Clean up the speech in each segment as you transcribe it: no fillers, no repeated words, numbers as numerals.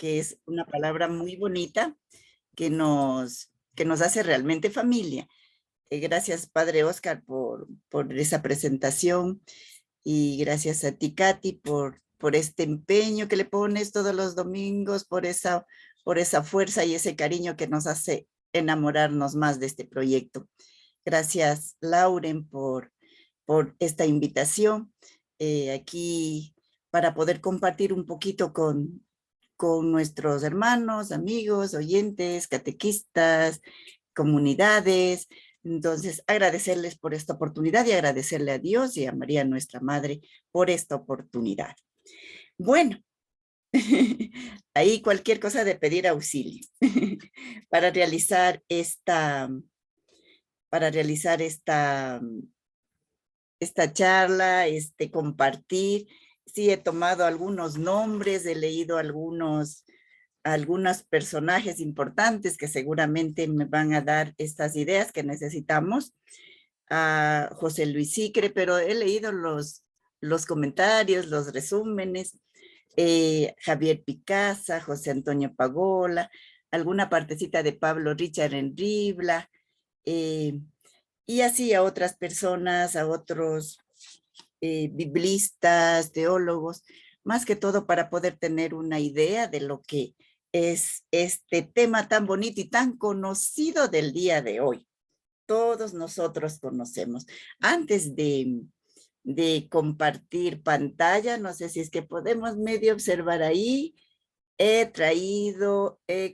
que es una palabra muy bonita que nos hace realmente familia. Gracias, Padre Oscar, por esa presentación y gracias a ti, Katy, por este empeño que le pones todos los domingos, por esa fuerza y ese cariño que nos hace enamorarnos más de este proyecto. Gracias, Lauren, por esta invitación aquí para poder compartir un poquito con nuestros hermanos, amigos, oyentes, catequistas, comunidades. Entonces, agradecerles por esta oportunidad y agradecerle a Dios y a María, nuestra Madre, por esta oportunidad. Bueno, ahí cualquier cosa de pedir auxilio para realizar esta charla, compartir. Sí, he tomado algunos nombres, he leído algunos personajes importantes que seguramente me van a dar estas ideas que necesitamos. A José Luis Sicre, pero he leído los comentarios, los resúmenes, Javier Picasa, José Antonio Pagola, alguna partecita de Pablo Richard Enribla, y así a otras personas, a otros biblistas, teólogos, más que todo para poder tener una idea de lo que es este tema tan bonito y tan conocido del día de hoy. Todos nosotros conocemos. Antes de compartir pantalla, no sé si es que podemos medio observar ahí, he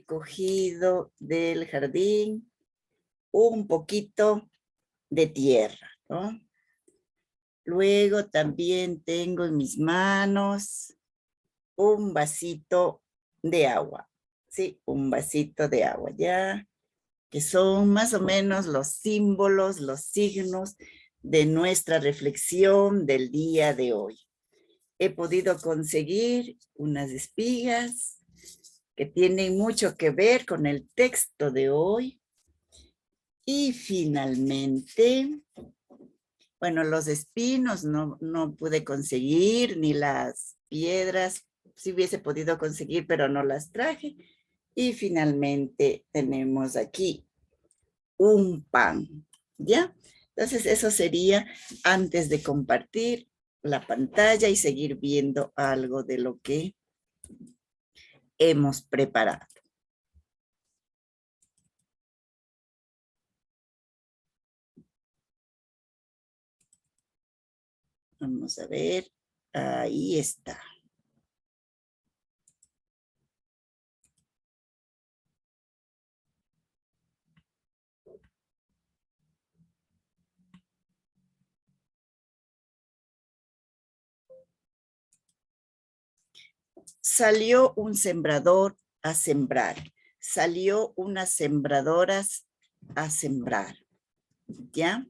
cogido del jardín un poquito de tierra, ¿no? Luego también tengo en mis manos un vasito de agua, ¿sí? Un vasito de agua ya, que son más o menos los símbolos, los signos de nuestra reflexión del día de hoy. He podido conseguir unas espigas que tienen mucho que ver con el texto de hoy. Y finalmente, bueno, los espinos no pude conseguir, ni las piedras, sí hubiese podido conseguir, pero no las traje. Y finalmente tenemos aquí un pan, ¿ya? Entonces eso sería antes de compartir la pantalla y seguir viendo algo de lo que hemos preparado. Vamos a ver, ahí está. Salió un sembrador a sembrar. Salió unas sembradoras a sembrar. ¿Ya?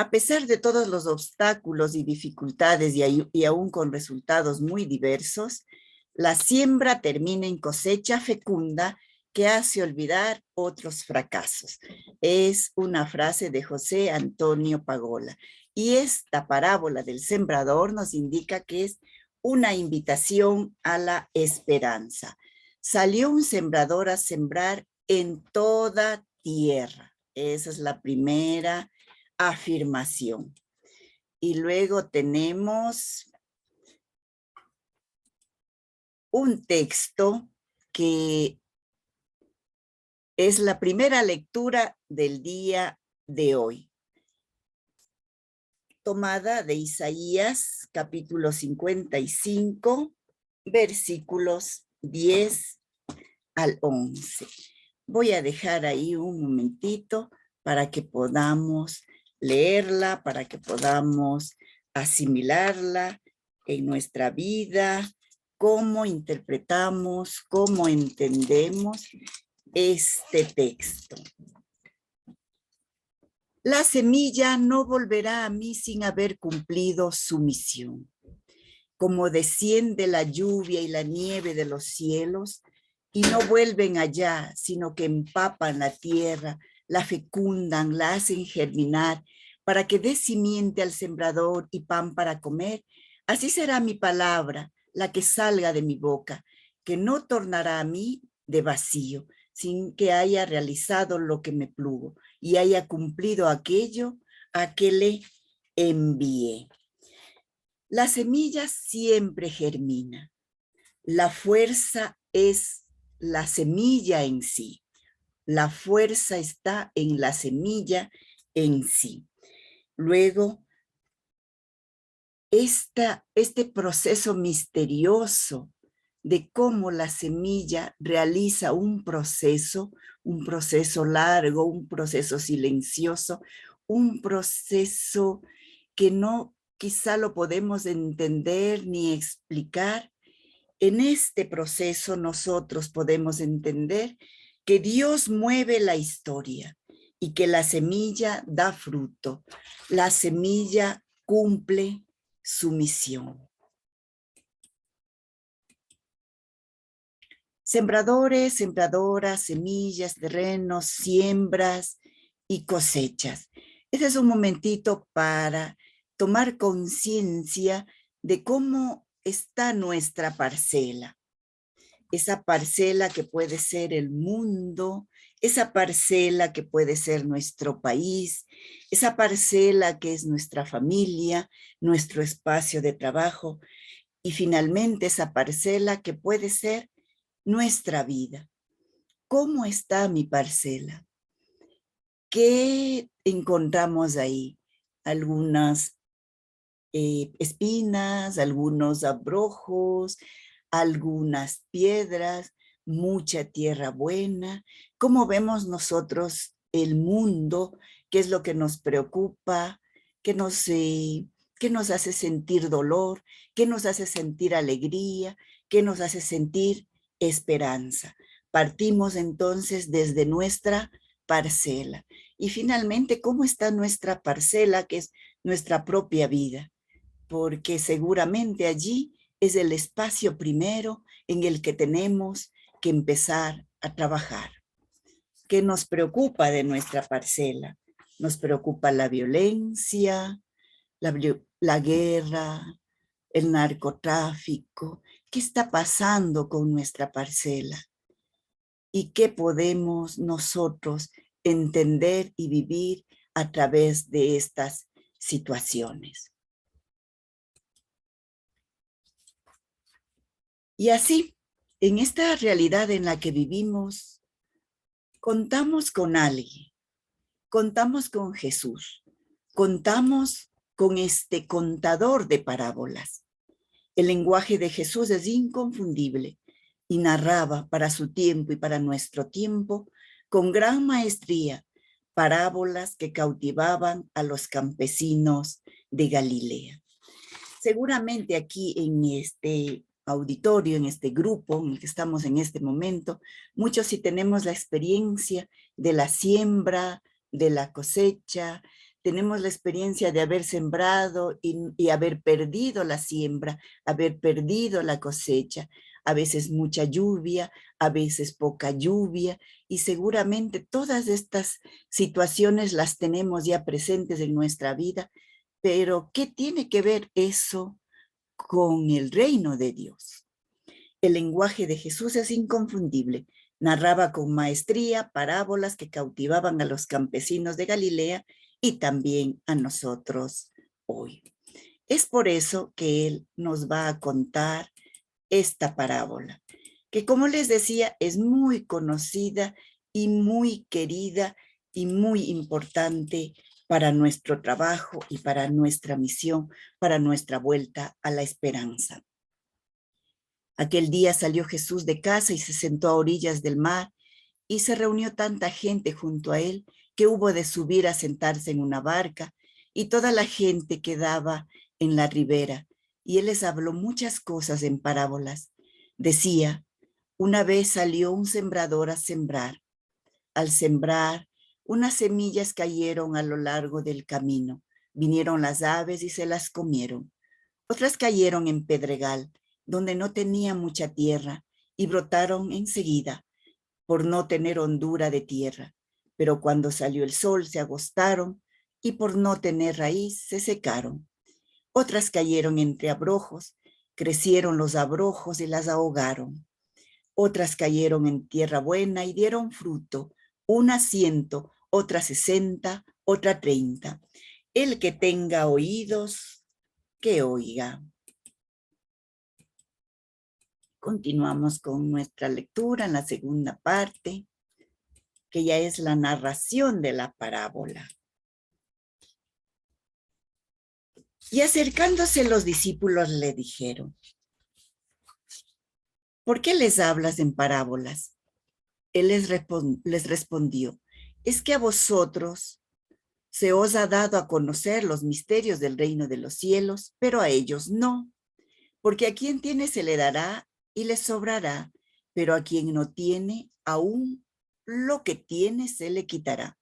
A pesar de todos los obstáculos y dificultades y aún con resultados muy diversos, la siembra termina en cosecha fecunda que hace olvidar otros fracasos. Es una frase de José Antonio Pagola. Y esta parábola del sembrador nos indica que es una invitación a la esperanza. Salió un sembrador a sembrar en toda tierra. Esa es la primera afirmación. Y luego tenemos un texto que es la primera lectura del día de hoy, tomada de Isaías, capítulo 55, versículos 10 al 11. Voy a dejar ahí un momentito para que podamos leerla, para que podamos asimilarla en nuestra vida, cómo interpretamos, cómo entendemos este texto. La semilla no volverá a mí sin haber cumplido su misión. Como desciende la lluvia y la nieve de los cielos, y no vuelven allá, sino que empapan la tierra, la fecundan, la hacen germinar, para que dé simiente al sembrador y pan para comer. Así será mi palabra, la que salga de mi boca, que no tornará a mí de vacío, sin que haya realizado lo que me plugo y haya cumplido aquello a que le envié. La semilla siempre germina. La fuerza es la semilla en sí. La fuerza está en la semilla en sí. Luego, este proceso misterioso de cómo la semilla realiza un proceso largo, un proceso silencioso, un proceso que no quizá lo podemos entender ni explicar. En este proceso nosotros podemos entender que Dios mueve la historia y que la semilla da fruto. La semilla cumple su misión. Sembradores, sembradoras, semillas, terrenos, siembras y cosechas. Ese es un momentito para tomar conciencia de cómo está nuestra parcela. Esa parcela que puede ser el mundo, esa parcela que puede ser nuestro país, esa parcela que es nuestra familia, nuestro espacio de trabajo y finalmente esa parcela que puede ser nuestra vida. ¿Cómo está mi parcela? ¿Qué encontramos ahí? Algunas espinas, algunos abrojos, algunas piedras, mucha tierra buena. ¿Cómo vemos nosotros el mundo? ¿Qué es lo que nos preocupa? ¿Qué nos hace sentir dolor? ¿Qué nos hace sentir alegría? ¿Qué nos hace sentir esperanza? Partimos entonces desde nuestra parcela. Y finalmente, ¿cómo está nuestra parcela, que es nuestra propia vida? Porque seguramente allí es el espacio primero en el que tenemos que empezar a trabajar. ¿Qué nos preocupa de nuestra parcela? Nos preocupa la violencia, la guerra, el narcotráfico. ¿Qué está pasando con nuestra parcela? ¿Y qué podemos nosotros entender y vivir a través de estas situaciones? Y así, en esta realidad en la que vivimos, contamos con alguien, contamos con Jesús, contamos con este contador de parábolas. El lenguaje de Jesús es inconfundible y narraba para su tiempo y para nuestro tiempo con gran maestría parábolas que cautivaban a los campesinos de Galilea. Seguramente aquí en este auditorio, en este grupo en el que estamos en este momento, muchos sí tenemos la experiencia de la siembra, de la cosecha, tenemos la experiencia de haber sembrado y haber perdido la siembra, haber perdido la cosecha, a veces mucha lluvia, a veces poca lluvia, y seguramente todas estas situaciones las tenemos ya presentes en nuestra vida. Pero, ¿qué tiene que ver eso con el reino de Dios? El lenguaje de Jesús es inconfundible. Narraba con maestría parábolas que cautivaban a los campesinos de Galilea y también a nosotros hoy. Es por eso que Él nos va a contar esta parábola, que como les decía, es muy conocida y muy querida y muy importante para nuestro trabajo y para nuestra misión, para nuestra vuelta a la esperanza. Aquel día salió Jesús de casa y se sentó a orillas del mar, y se reunió tanta gente junto a él que hubo de subir a sentarse en una barca, y toda la gente quedaba en la ribera, y él les habló muchas cosas en parábolas. Decía: una vez salió un sembrador a sembrar. Al sembrar, unas semillas cayeron a lo largo del camino. Vinieron las aves y se las comieron. Otras cayeron en pedregal, donde no tenía mucha tierra, y brotaron enseguida, por no tener hondura de tierra. pero cuando salió el sol se agostaron y por no tener raíz se secaron. Otras cayeron entre abrojos, crecieron los abrojos y las ahogaron. Otras cayeron en tierra buena y dieron fruto, una 100, otra 60, otra 30. El que tenga oídos, que oiga. Continuamos con nuestra lectura en la segunda parte, que ya es la narración de la parábola. Y acercándose los discípulos le dijeron, ¿por qué les hablas en parábolas? Él les respondió, es que a vosotros se os ha dado a conocer los misterios del reino de los cielos, pero a ellos no. Porque a quien tiene se le dará y le sobrará, pero a quien no tiene, aún lo que tiene se le quitará.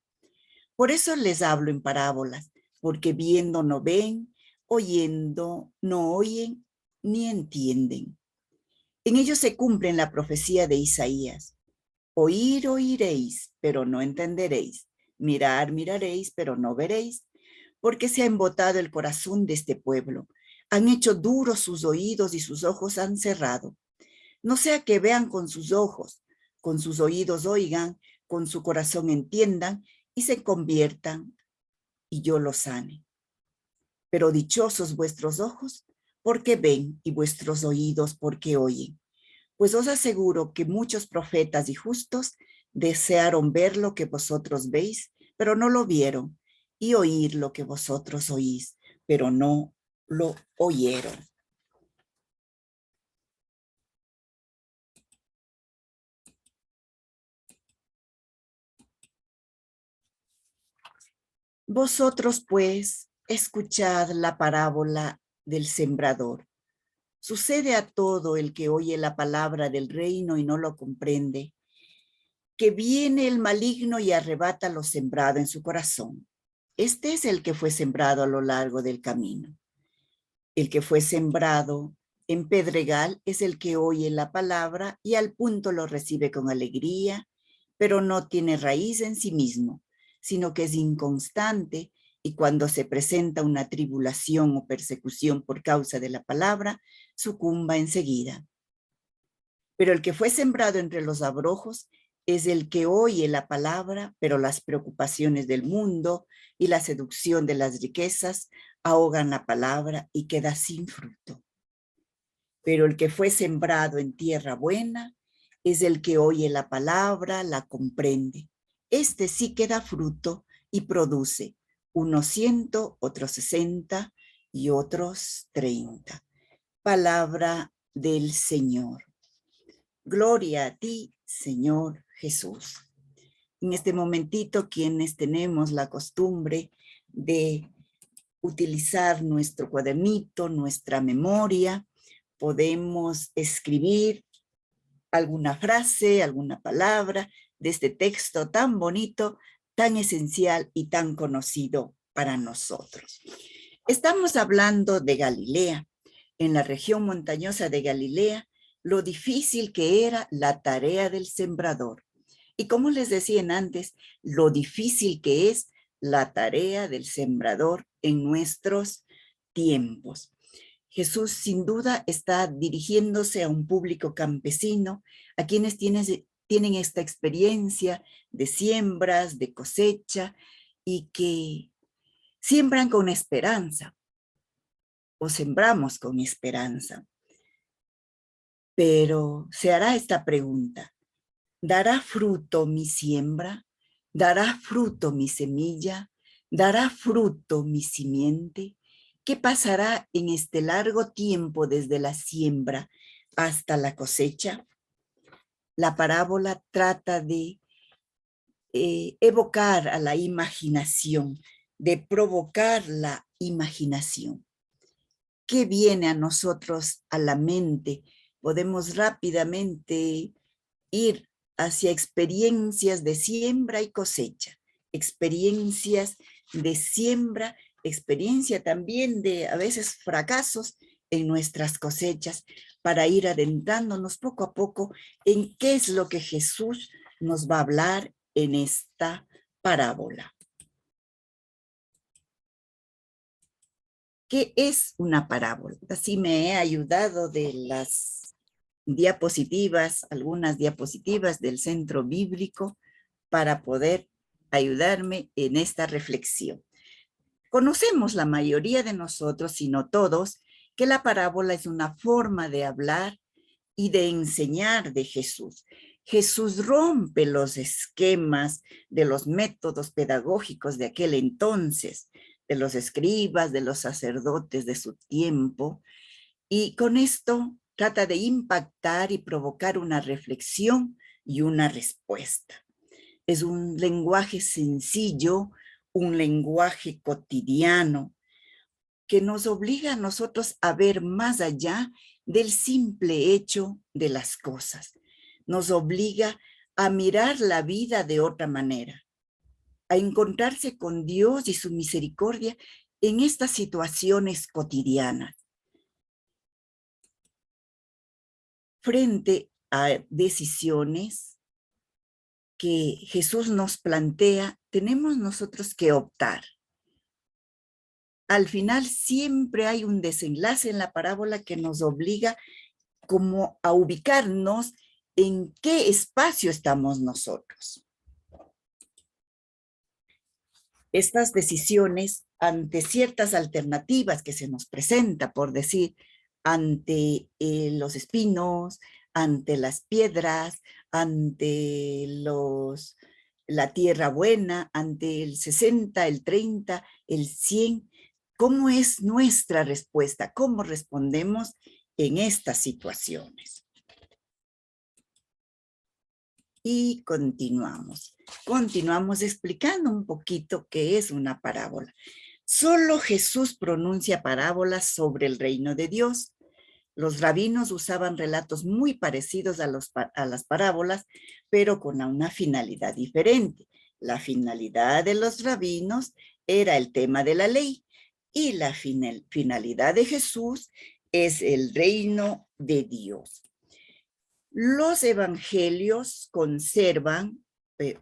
Por eso les hablo en parábolas, porque viendo no ven, oyendo no oyen, ni entienden. En ellos se cumple la profecía de Isaías. Oír oiréis, pero no entenderéis. Mirar miraréis, pero no veréis. Porque se ha embotado el corazón de este pueblo. Han hecho duros sus oídos y sus ojos han cerrado. No sea que vean con sus ojos, con sus oídos oigan, con su corazón entiendan y se conviertan y yo los sane. Pero dichosos vuestros ojos porque ven y vuestros oídos porque oyen. Pues os aseguro que muchos profetas y justos desearon ver lo que vosotros veis, pero no lo vieron, y oír lo que vosotros oís, pero no lo oyeron. Vosotros, pues, escuchad la parábola del sembrador. Sucede a todo el que oye la palabra del reino y no lo comprende, que viene el maligno y arrebata lo sembrado en su corazón. Este es el que fue sembrado a lo largo del camino. El que fue sembrado en pedregal es el que oye la palabra y al punto lo recibe con alegría, pero no tiene raíz en sí mismo, sino que es inconstante y cuando se presenta una tribulación o persecución por causa de la palabra, sucumba enseguida. Pero el que fue sembrado entre los abrojos es el que oye la palabra, pero las preocupaciones del mundo y la seducción de las riquezas ahogan la palabra y queda sin fruto. Pero el que fue sembrado en tierra buena es el que oye la palabra, la comprende. Este sí que da fruto y produce unos 100, otros 60 y otros 30. Palabra del Señor. Gloria a ti, Señor Jesús. En este momentito, quienes tenemos la costumbre de utilizar nuestro cuadernito, nuestra memoria, podemos escribir alguna frase, alguna palabra de este texto tan bonito, tan esencial y tan conocido para nosotros. Estamos hablando de Galilea, en la región montañosa de Galilea, lo difícil que era la tarea del sembrador. Y como les decía antes, lo difícil que es la tarea del sembrador en nuestros tiempos. Jesús sin duda está dirigiéndose a un público campesino, a quienes tienen esta experiencia de siembras, de cosecha, y que siembran con esperanza, o sembramos con esperanza. Pero se hará esta pregunta: ¿dará fruto mi siembra? ¿Dará fruto mi semilla? ¿Dará fruto mi simiente? ¿Qué pasará en este largo tiempo desde la siembra hasta la cosecha? La parábola trata de evocar a la imaginación, de provocar la imaginación. ¿Qué viene a nosotros a la mente? Podemos rápidamente ir hacia experiencias de siembra y cosecha, experiencias de siembra, experiencia también de a veces fracasos en nuestras cosechas, para ir adentrándonos poco a poco en qué es lo que Jesús nos va a hablar en esta parábola. ¿Qué es una parábola? Así me he ayudado de las diapositivas, algunas diapositivas del centro bíblico para poder ayudarme en esta reflexión. Conocemos la mayoría de nosotros, si no todos, que la parábola es una forma de hablar y de enseñar de Jesús. Jesús rompe los esquemas de los métodos pedagógicos de aquel entonces, de los escribas, de los sacerdotes de su tiempo, y con esto trata de impactar y provocar una reflexión y una respuesta. Es un lenguaje sencillo, un lenguaje cotidiano, que nos obliga a nosotros a ver más allá del simple hecho de las cosas. Nos obliga a mirar la vida de otra manera, a encontrarse con Dios y su misericordia en estas situaciones cotidianas. Frente a decisiones que Jesús nos plantea, tenemos nosotros que optar. Al final siempre hay un desenlace en la parábola que nos obliga como a ubicarnos en qué espacio estamos nosotros. Estas decisiones ante ciertas alternativas que se nos presenta, por decir, ante los espinos, ante las piedras, ante la tierra buena, ante el 60, el 30, el 100, ¿cómo es nuestra respuesta? ¿Cómo respondemos en estas situaciones? Y continuamos. Continuamos explicando un poquito qué es una parábola. Solo Jesús pronuncia parábolas sobre el reino de Dios. Los rabinos usaban relatos muy parecidos a las parábolas, pero con una finalidad diferente. La finalidad de los rabinos era el tema de la ley y la finalidad de Jesús es el reino de Dios. Los evangelios conservan,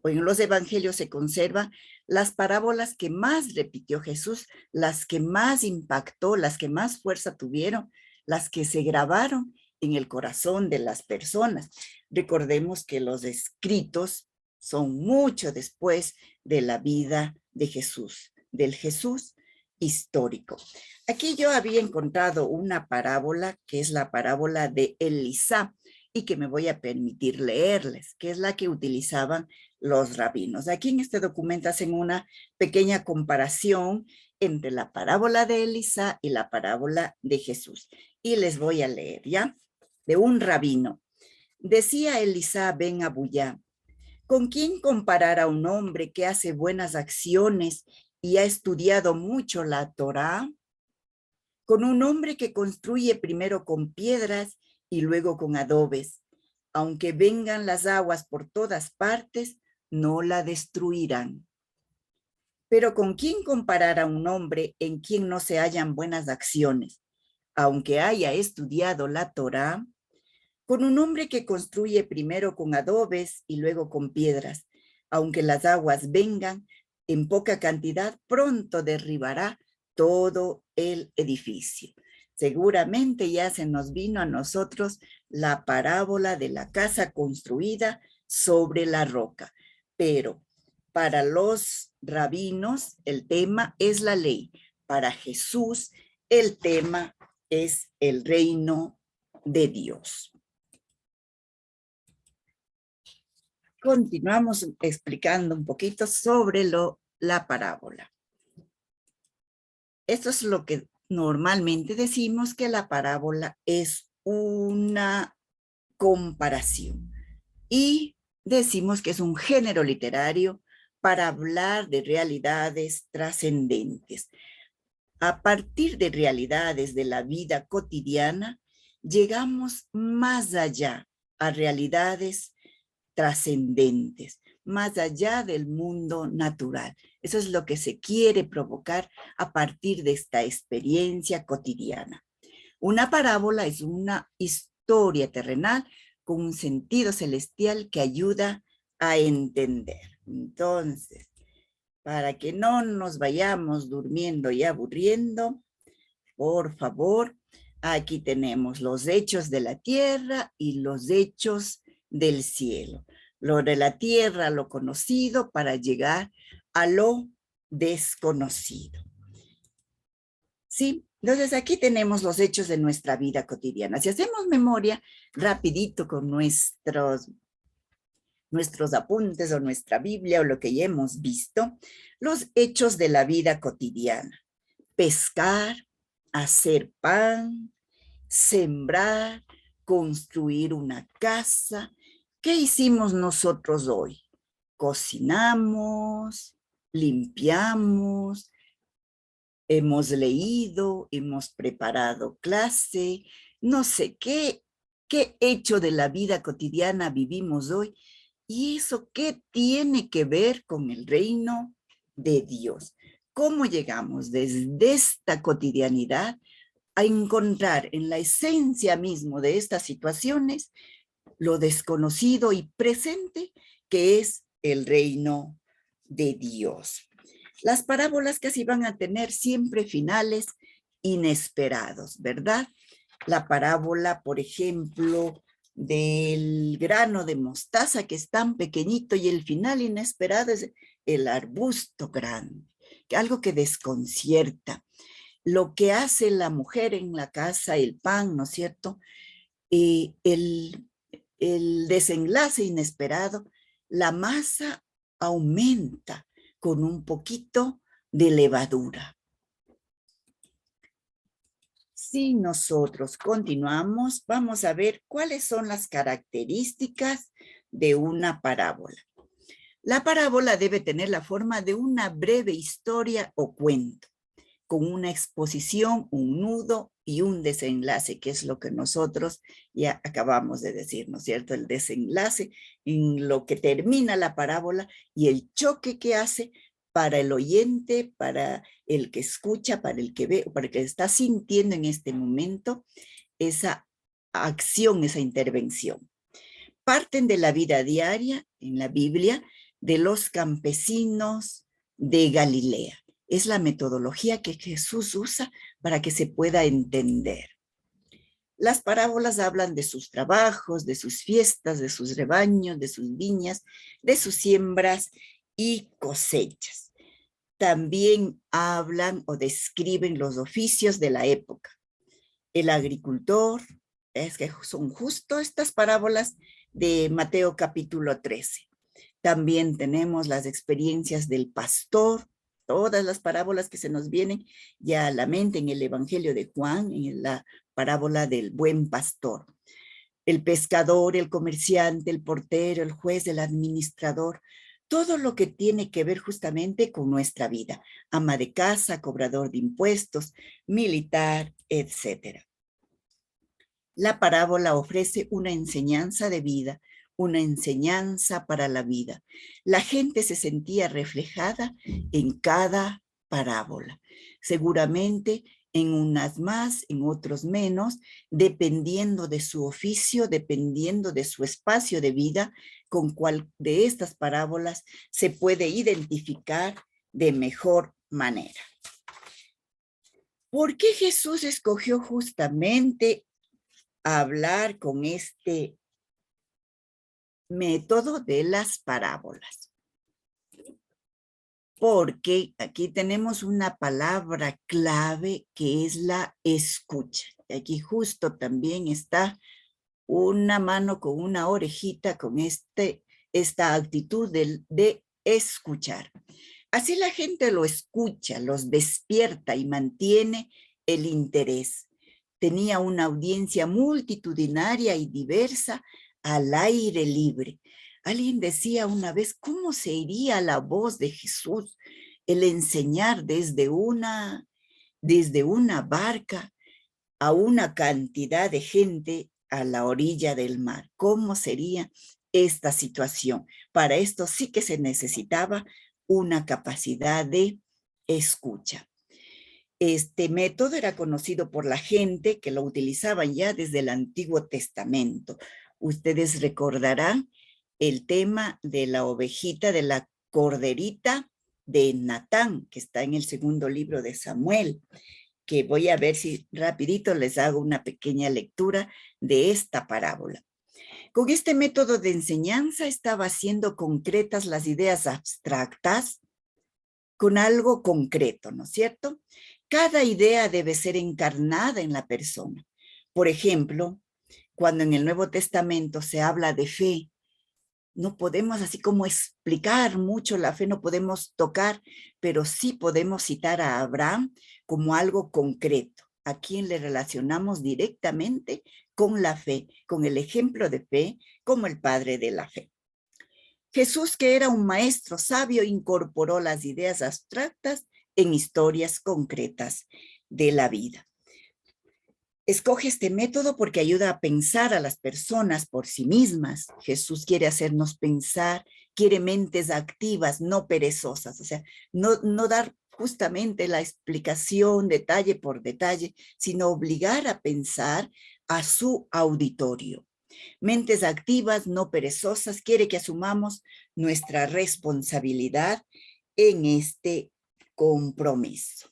o en los evangelios se conservan las parábolas que más repitió Jesús, las que más impactó, las que más fuerza tuvieron, las que se grabaron en el corazón de las personas. Recordemos que los escritos son mucho después de la vida de Jesús, del Jesús histórico. Aquí yo había encontrado una parábola que es la parábola de Elisá y que me voy a permitir leerles, que es la que utilizaban los rabinos. Aquí en este documento hacen una pequeña comparación entre la parábola de Elisá y la parábola de Jesús. Y les voy a leer, ¿ya? De un rabino. Decía Elisá ben Abuyá, ¿con quién comparar a un hombre que hace buenas acciones y ha estudiado mucho la Torá? Con un hombre que construye primero con piedras y luego con adobes. Aunque vengan las aguas por todas partes, no la destruirán. Pero ¿con quién comparar a un hombre en quien no se hallan buenas acciones? Aunque haya estudiado la Torá, con un hombre que construye primero con adobes y luego con piedras. Aunque las aguas vengan en poca cantidad, pronto derribará todo el edificio. Seguramente ya se nos vino a nosotros la parábola de la casa construida sobre la roca, pero para los rabinos el tema es la ley. Para Jesús el tema es el reino de Dios. Continuamos explicando un poquito sobre la parábola. Esto es lo que normalmente decimos, que la parábola es una comparación. Y decimos que es un género literario para hablar de realidades trascendentes. A partir de realidades de la vida cotidiana, llegamos más allá a realidades trascendentes, más allá del mundo natural. Eso es lo que se quiere provocar a partir de esta experiencia cotidiana. Una parábola es una historia terrenal con un sentido celestial que ayuda a entender. Entonces, para que no nos vayamos durmiendo y aburriendo, por favor, aquí tenemos los hechos de la tierra y los hechos del cielo. Lo de la tierra, lo conocido, para llegar a lo desconocido. ¿Sí? Entonces aquí tenemos los hechos de nuestra vida cotidiana. Si hacemos memoria rapidito con nuestros apuntes o nuestra Biblia o lo que ya hemos visto, los hechos de la vida cotidiana. Pescar, hacer pan, sembrar, construir una casa. ¿Qué hicimos nosotros hoy? Cocinamos, limpiamos, hemos leído, hemos preparado clase, no sé qué hecho de la vida cotidiana vivimos hoy. ¿Y eso qué tiene que ver con el reino de Dios? ¿Cómo llegamos desde esta cotidianidad a encontrar en la esencia mismo de estas situaciones lo desconocido y presente que es el reino de Dios? Las parábolas casi van a tener siempre finales inesperados, ¿verdad? La parábola, por ejemplo, del grano de mostaza que es tan pequeñito y el final inesperado es el arbusto grande, algo que desconcierta. Lo que hace la mujer en la casa, el pan, ¿no es cierto? El desenlace inesperado, la masa aumenta con un poquito de levadura. Si nosotros continuamos, vamos a ver cuáles son las características de una parábola. La parábola debe tener la forma de una breve historia o cuento, con una exposición, un nudo y un desenlace, que es lo que nosotros ya acabamos de decir, ¿no es cierto? El desenlace en lo que termina la parábola y el choque que hace para el oyente, para el que escucha, para el que ve, para el que está sintiendo en este momento esa acción, esa intervención. Parten de la vida diaria en la Biblia de los campesinos de Galilea. Es la metodología que Jesús usa para que se pueda entender. Las parábolas hablan de sus trabajos, de sus fiestas, de sus rebaños, de sus viñas, de sus siembras y cosechas. También hablan o describen los oficios de la época. El agricultor, es que son justo estas parábolas de Mateo capítulo 13. También tenemos las experiencias del pastor, todas las parábolas que se nos vienen ya a la mente en el Evangelio de Juan, en la parábola del buen pastor. El pescador, el comerciante, el portero, el juez, el administrador, todo lo que tiene que ver justamente con nuestra vida. Ama de casa, cobrador de impuestos, militar, etc. La parábola ofrece una enseñanza de vida, una enseñanza para la vida. La gente se sentía reflejada en cada parábola. Seguramente en unas más, en otros menos, dependiendo de su oficio, dependiendo de su espacio de vida, con cuál de estas parábolas se puede identificar de mejor manera. ¿Por qué Jesús escogió justamente hablar con este método de las parábolas? Porque aquí tenemos una palabra clave que es la escucha. Y aquí justo también está una mano con una orejita con esta actitud de escuchar. Así la gente lo escucha, los despierta y mantiene el interés. Tenía una audiencia multitudinaria y diversa al aire libre. Alguien decía una vez, ¿cómo se iría la voz de Jesús? El enseñar desde una barca a una cantidad de gente a la orilla del mar. ¿Cómo sería esta situación? Para esto sí que se necesitaba una capacidad de escucha. Este método era conocido por la gente que lo utilizaban ya desde el Antiguo Testamento. Ustedes recordarán el tema de la ovejita, de la corderita de Natán, que está en el segundo libro de Samuel, que voy a ver si rapidito les hago una pequeña lectura de esta parábola. Con este método de enseñanza estaba haciendo concretas las ideas abstractas con algo concreto, ¿no es cierto? Cada idea debe ser encarnada en la persona. Por ejemplo, cuando en el Nuevo Testamento se habla de fe, no podemos así como explicar mucho la fe, no podemos tocar, pero sí podemos citar a Abraham como algo concreto, a quien le relacionamos directamente con la fe, con el ejemplo de fe, como el padre de la fe. Jesús, que era un maestro sabio, incorporó las ideas abstractas en historias concretas de la vida. Escoge este método porque ayuda a pensar a las personas por sí mismas. Jesús quiere hacernos pensar, quiere mentes activas, no perezosas. O sea, no dar justamente la explicación detalle por detalle, sino obligar a pensar a su auditorio. Mentes activas, no perezosas, quiere que asumamos nuestra responsabilidad en este compromiso.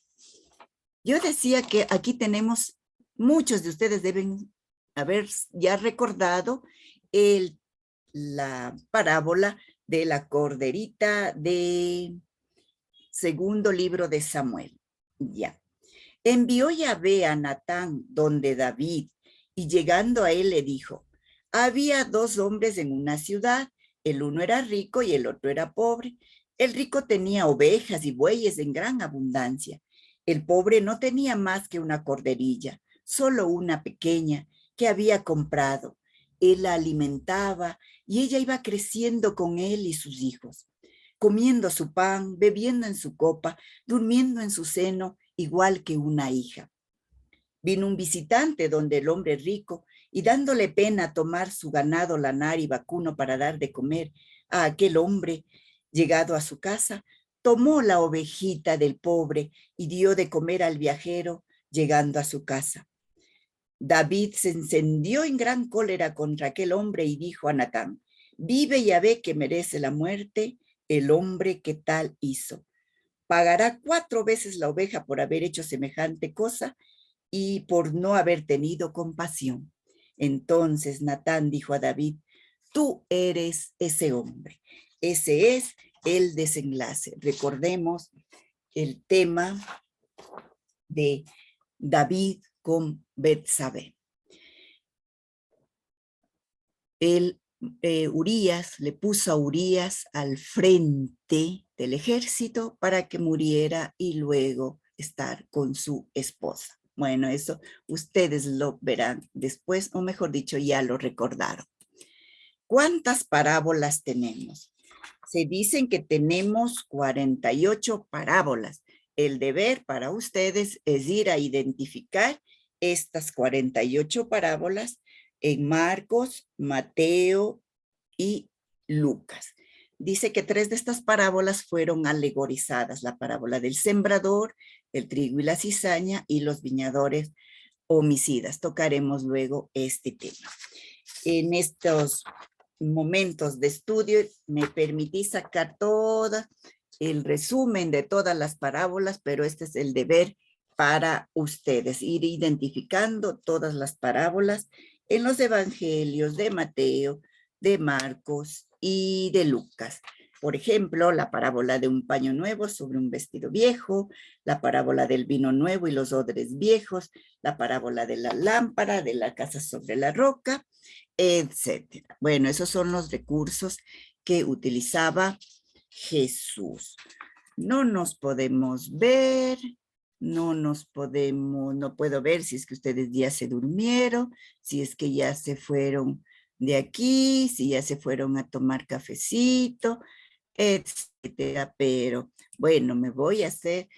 Yo decía que aquí tenemos, muchos de ustedes deben haber ya recordado la parábola de la corderita de segundo libro de Samuel. Ya. Envió Yahvé a Natán donde David, y llegando a él le dijo, había dos hombres en una ciudad, el uno era rico y el otro era pobre. El rico tenía ovejas y bueyes en gran abundancia. El pobre no tenía más que una corderilla, solo una pequeña, que había comprado. Él la alimentaba y ella iba creciendo con él y sus hijos, comiendo su pan, bebiendo en su copa, durmiendo en su seno, igual que una hija. Vino un visitante donde el hombre rico, y dándole pena tomar su ganado lanar y vacuno para dar de comer a aquel hombre, llegado a su casa, tomó la ovejita del pobre y dio de comer al viajero, llegando a su casa. David se encendió en gran cólera contra aquel hombre y dijo a Natán, vive Yahvé que merece la muerte el hombre que tal hizo. Pagará 4 veces la oveja por haber hecho semejante cosa y por no haber tenido compasión. Entonces Natán dijo a David, tú eres ese hombre. Ese es el desenlace. Recordemos el tema de David con Betsabé. Urías le puso a Urías al frente del ejército para que muriera y luego estar con su esposa. Bueno, eso ustedes lo verán después, o mejor dicho, ya lo recordaron. ¿Cuántas parábolas tenemos? Se dicen que tenemos 48 parábolas. El deber para ustedes es ir a identificar estas 48 parábolas en Marcos, Mateo y Lucas. Dice que 3 de estas parábolas fueron alegorizadas, la parábola del sembrador, el trigo y la cizaña y los viñadores homicidas. Tocaremos luego este tema. En estos momentos de estudio me permití sacar todo el resumen de todas las parábolas, pero este es el deber para ustedes, ir identificando todas las parábolas en los evangelios de Mateo, de Marcos y de Lucas. Por ejemplo, la parábola de un paño nuevo sobre un vestido viejo, la parábola del vino nuevo y los odres viejos, la parábola de la lámpara, de la casa sobre la roca, etcétera. Bueno, esos son los recursos que utilizaba Jesús. No nos podemos ver, no puedo ver si es que ustedes ya se durmieron, si es que ya se fueron de aquí, si ya se fueron a tomar cafecito, etcétera. Pero bueno, me voy a hacer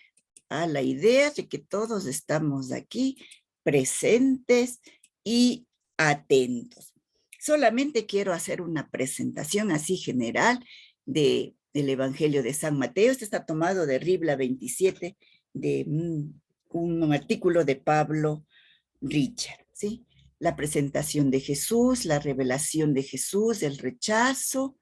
a la idea de que todos estamos aquí presentes y atentos. Solamente quiero hacer una presentación así general del Evangelio de San Mateo. Este está tomado de Ribla 27, de un artículo de Pablo Richard, ¿sí? La presentación de Jesús, la revelación de Jesús, el rechazo,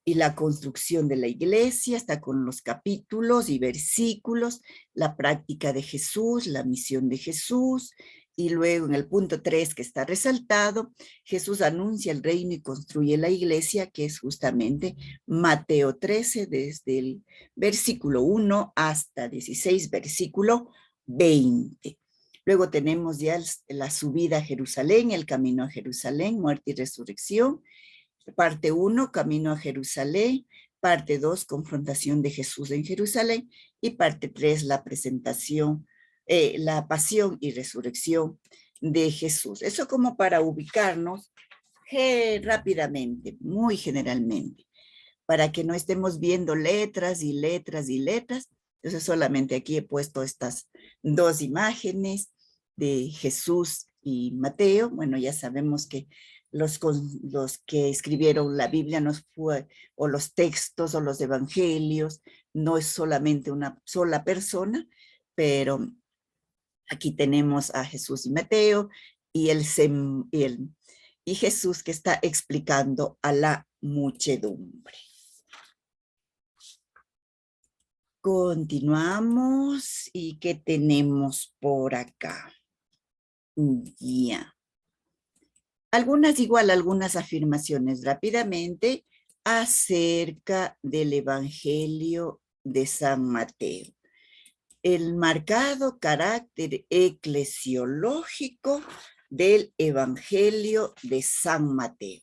y la construcción de la iglesia, está con los capítulos y versículos, la práctica de Jesús, la misión de Jesús, y luego en el punto 3 que está resaltado, Jesús anuncia el reino y construye la iglesia, que es justamente Mateo 13, desde el versículo 1 hasta 16, versículo 20. Luego tenemos ya la subida a Jerusalén, el camino a Jerusalén, muerte y resurrección. Parte 1, camino a Jerusalén. Parte 2, confrontación de Jesús en Jerusalén. Y parte 3, la presentación, la pasión y resurrección de Jesús. Eso como para ubicarnos rápidamente, muy generalmente, para que no estemos viendo letras y letras y letras. Entonces solamente aquí he puesto estas dos imágenes de Jesús y Mateo. Bueno, ya sabemos que los que escribieron la Biblia o los textos o los evangelios, no es solamente una sola persona, pero aquí tenemos a Jesús y Mateo y y Jesús que está explicando a la muchedumbre. Continuamos. ¿Y qué tenemos por acá? Ya. Algunas afirmaciones rápidamente acerca del Evangelio de San Mateo. El marcado carácter eclesiológico del Evangelio de San Mateo.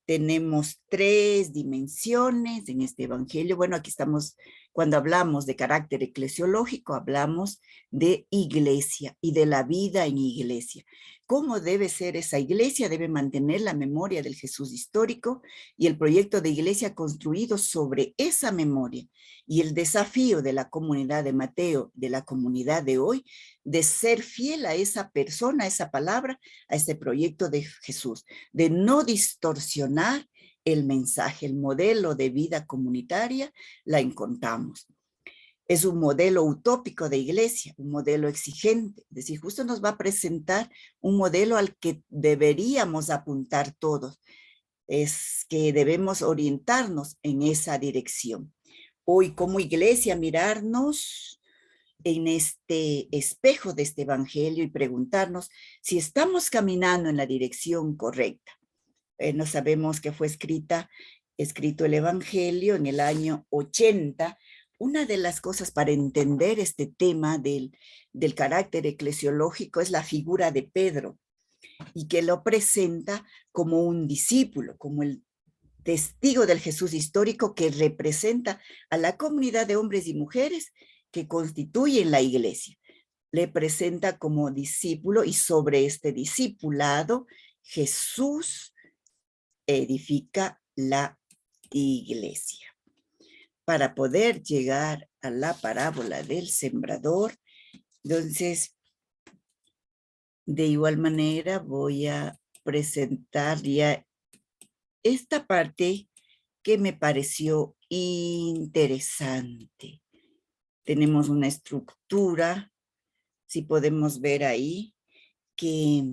Tenemos 3 dimensiones en este evangelio. Bueno, aquí estamos, cuando hablamos de carácter eclesiológico, hablamos de iglesia y de la vida en iglesia. ¿Cómo debe ser esa iglesia? Debe mantener la memoria del Jesús histórico y el proyecto de iglesia construido sobre esa memoria. Y el desafío de la comunidad de Mateo, de la comunidad de hoy, de ser fiel a esa persona, a esa palabra, a ese proyecto de Jesús, de no distorsionar el mensaje, el modelo de vida comunitaria, la encontramos. Es un modelo utópico de iglesia, un modelo exigente. Es decir, justo nos va a presentar un modelo al que deberíamos apuntar todos. Es que debemos orientarnos en esa dirección. Hoy como iglesia mirarnos en este espejo de este evangelio y preguntarnos si estamos caminando en la dirección correcta. No sabemos que fue escrito el evangelio en el año 80. Una de las cosas para entender este tema del carácter eclesiológico es la figura de Pedro, y que lo presenta como un discípulo, como el testigo del Jesús histórico que representa a la comunidad de hombres y mujeres que constituyen la iglesia. Le presenta como discípulo, y sobre este discipulado Jesús edifica la iglesia. Para poder llegar a la parábola del sembrador, entonces, de igual manera voy a presentar ya esta parte que me pareció interesante. Tenemos una estructura, si podemos ver ahí, que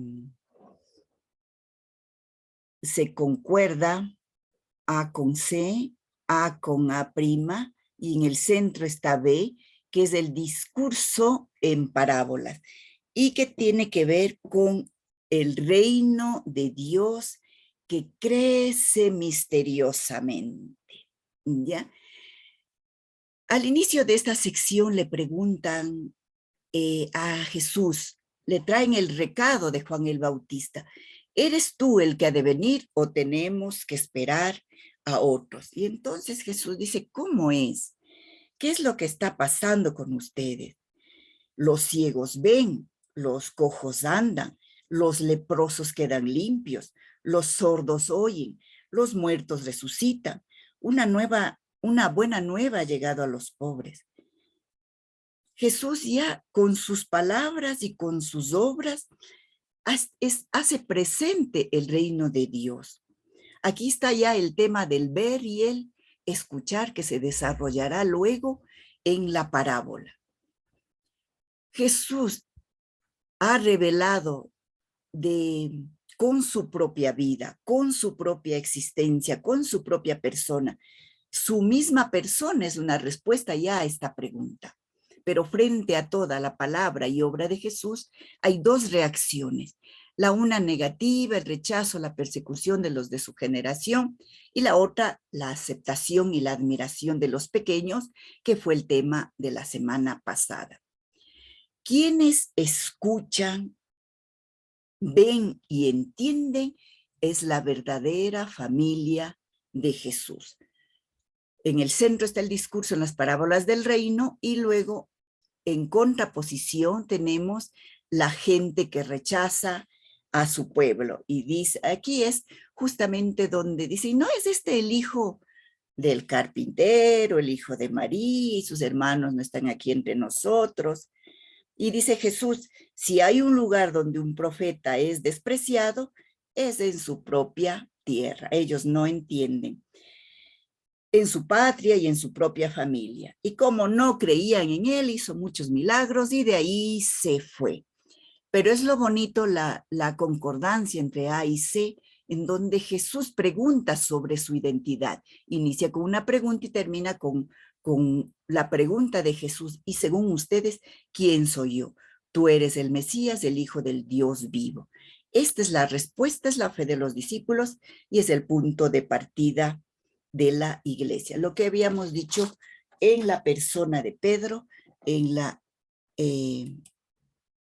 se concuerda A con C, A con A', y en el centro está B, que es el discurso en parábolas, y que tiene que ver con el reino de Dios que crece misteriosamente. ¿Ya? Al inicio de esta sección le preguntan a Jesús, le traen el recado de Juan el Bautista: ¿eres tú el que ha de venir o tenemos que esperar a otros? Y entonces Jesús dice, ¿cómo es? ¿Qué es lo que está pasando con ustedes? Los ciegos ven, los cojos andan, los leprosos quedan limpios, los sordos oyen, los muertos resucitan. Una buena nueva ha llegado a los pobres. Jesús ya con sus palabras y con sus obras hace presente el reino de Dios. Aquí está ya el tema del ver y el escuchar, que se desarrollará luego en la parábola. Jesús ha revelado con su propia vida, con su propia existencia, con su propia persona. Su misma persona es una respuesta ya a esta pregunta. Pero frente a toda la palabra y obra de Jesús, hay dos reacciones. La una negativa, el rechazo, la persecución de los de su generación, y la otra, la aceptación y la admiración de los pequeños, que fue el tema de la semana pasada. Quienes escuchan, ven y entienden es la verdadera familia de Jesús. En el centro está el discurso en las parábolas del reino y luego en contraposición tenemos la gente que rechaza a su pueblo. Y dice, aquí es justamente donde dice, ¿y no es este el hijo del carpintero, el hijo de María y sus hermanos no están aquí entre nosotros? Y dice Jesús, si hay un lugar donde un profeta es despreciado, es en su propia tierra. Ellos no entienden. En su patria y en su propia familia. Y como no creían en él, hizo muchos milagros y de ahí se fue. Pero es lo bonito la concordancia entre A y C, en donde Jesús pregunta sobre su identidad. Inicia con una pregunta y termina con la pregunta de Jesús. Y según ustedes, ¿quién soy yo? Tú eres el Mesías, el Hijo del Dios vivo. Esta es la respuesta, es la fe de los discípulos y es el punto de partida de la iglesia. Lo que habíamos dicho en la persona de Pedro, en la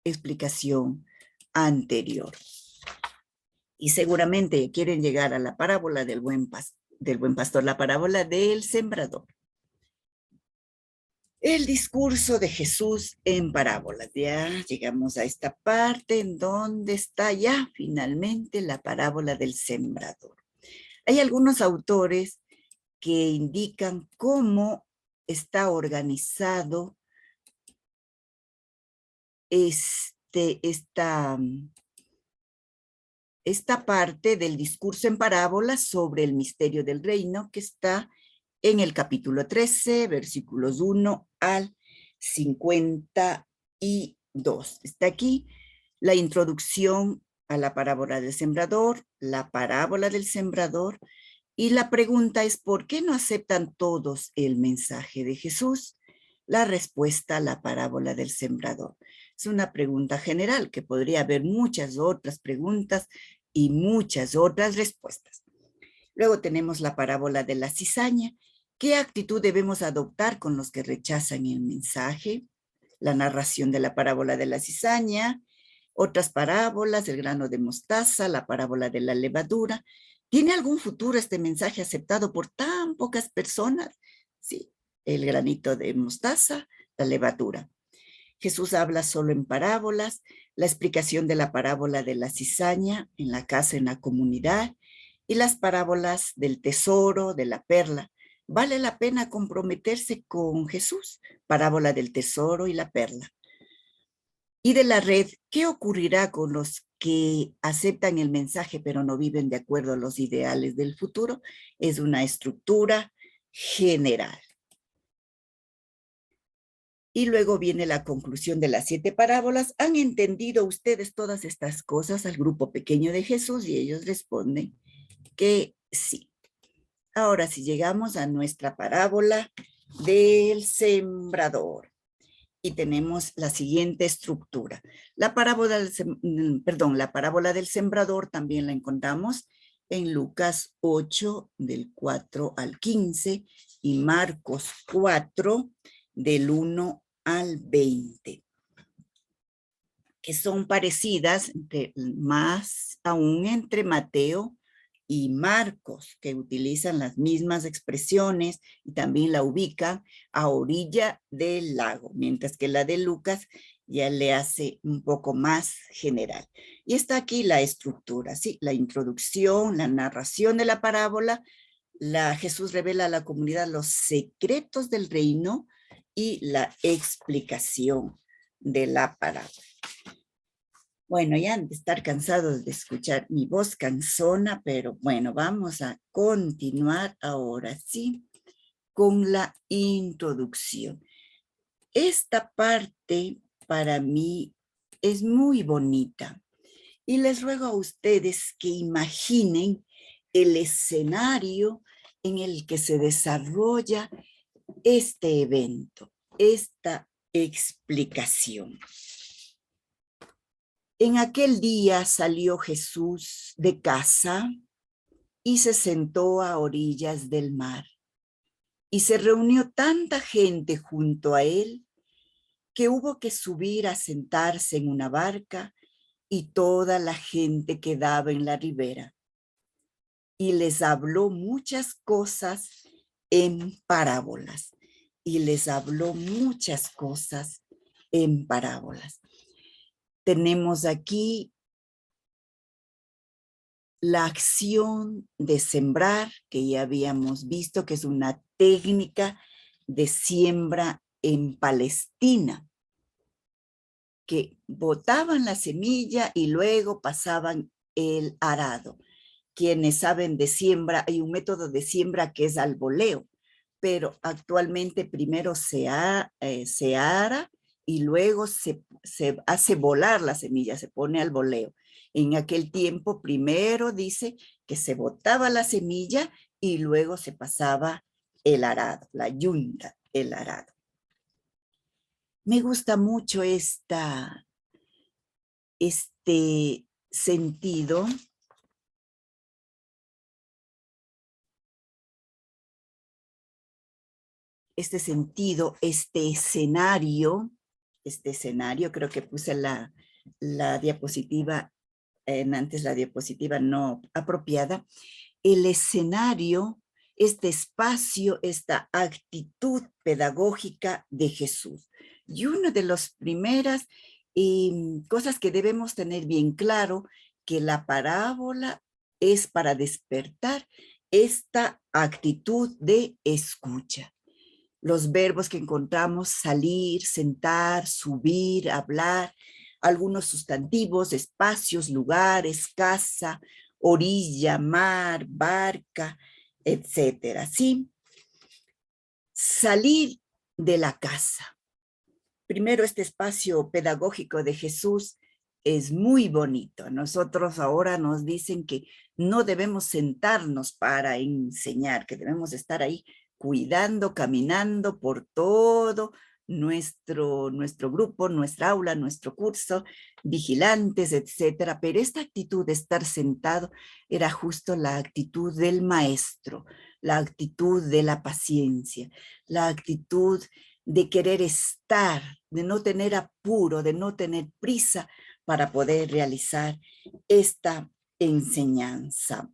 explicación anterior. Y seguramente quieren llegar a la parábola del buen pastor, la parábola del sembrador. El discurso de Jesús en parábolas. Ya llegamos a esta parte en donde está ya finalmente la parábola del sembrador. Hay algunos autores que indican cómo está organizado esta parte del discurso en parábolas sobre el misterio del reino que está en el capítulo 13, versículos 1 al 52. Está aquí la introducción a la parábola del sembrador, la parábola del sembrador, y la pregunta es, ¿por qué no aceptan todos el mensaje de Jesús? La respuesta a la parábola del sembrador. Es una pregunta general que podría haber muchas otras preguntas y muchas otras respuestas. Luego tenemos la parábola de la cizaña. ¿Qué actitud debemos adoptar con los que rechazan el mensaje? La narración de la parábola de la cizaña, otras parábolas, el grano de mostaza, la parábola de la levadura. ¿Tiene algún futuro este mensaje aceptado por tan pocas personas? Sí, el granito de mostaza, la levadura. Jesús habla solo en parábolas, la explicación de la parábola de la cizaña en la casa, en la comunidad, y las parábolas del tesoro, de la perla. Vale la pena comprometerse con Jesús, parábola del tesoro y la perla. Y de la red, ¿qué ocurrirá con los que aceptan el mensaje pero no viven de acuerdo a los ideales del futuro? Es una estructura general. Y luego viene la conclusión de las 7 parábolas. ¿Han entendido ustedes todas estas cosas al grupo pequeño de Jesús? Y ellos responden que sí. Ahora sí llegamos a nuestra parábola del sembrador. Y tenemos la siguiente estructura. La parábola del sembrador también la encontramos en Lucas 8, del 4 al 15, y Marcos 4, del 1 al 20, que son parecidas, más aún entre Mateo y Marcos, que utilizan las mismas expresiones y también la ubican a orilla del lago, mientras que la de Lucas ya le hace un poco más general. Y está aquí la estructura, ¿sí? La introducción, la narración de la parábola, Jesús revela a la comunidad los secretos del reino y la explicación de la parábola. Bueno, ya han de estar cansados de escuchar mi voz cansona, pero bueno, vamos a continuar ahora sí con la introducción. Esta parte para mí es muy bonita Y les ruego a ustedes que imaginen el escenario en el que se desarrolla este evento, esta explicación. En aquel día salió Jesús de casa y se sentó a orillas del mar. Y se reunió tanta gente junto a él que hubo que subir a sentarse en una barca y toda la gente quedaba en la ribera. Y les habló muchas cosas en parábolas. Y les habló muchas cosas en parábolas. Tenemos aquí la acción de sembrar, que ya habíamos visto que es una técnica de siembra en Palestina, que botaban la semilla y luego pasaban el arado. Quienes saben de siembra, hay un método de siembra que es al voleo, pero actualmente primero se ara y luego se hace volar la semilla, se pone al voleo. En aquel tiempo primero dice que se botaba la semilla y luego se pasaba el arado, la yunta, el arado. Me gusta mucho este sentido este escenario, creo que puse la diapositiva, antes la diapositiva no apropiada, el escenario, este espacio, esta actitud pedagógica de Jesús. Y una de las primeras cosas que debemos tener bien claro, que la parábola es para despertar esta actitud de escucha. Los verbos que encontramos, salir, sentar, subir, hablar, algunos sustantivos, espacios, lugares, casa, orilla, mar, barca, etcétera, ¿sí? Salir de la casa. Primero, este espacio pedagógico de Jesús es muy bonito. Nosotros ahora nos dicen que no debemos sentarnos para enseñar, que debemos estar ahí cuidando, caminando por todo nuestro grupo, nuestra aula, nuestro curso, vigilantes, etcétera. Pero esta actitud de estar sentado era justo la actitud del maestro, la actitud de la paciencia, la actitud de querer estar, de no tener apuro, de no tener prisa para poder realizar esta enseñanza.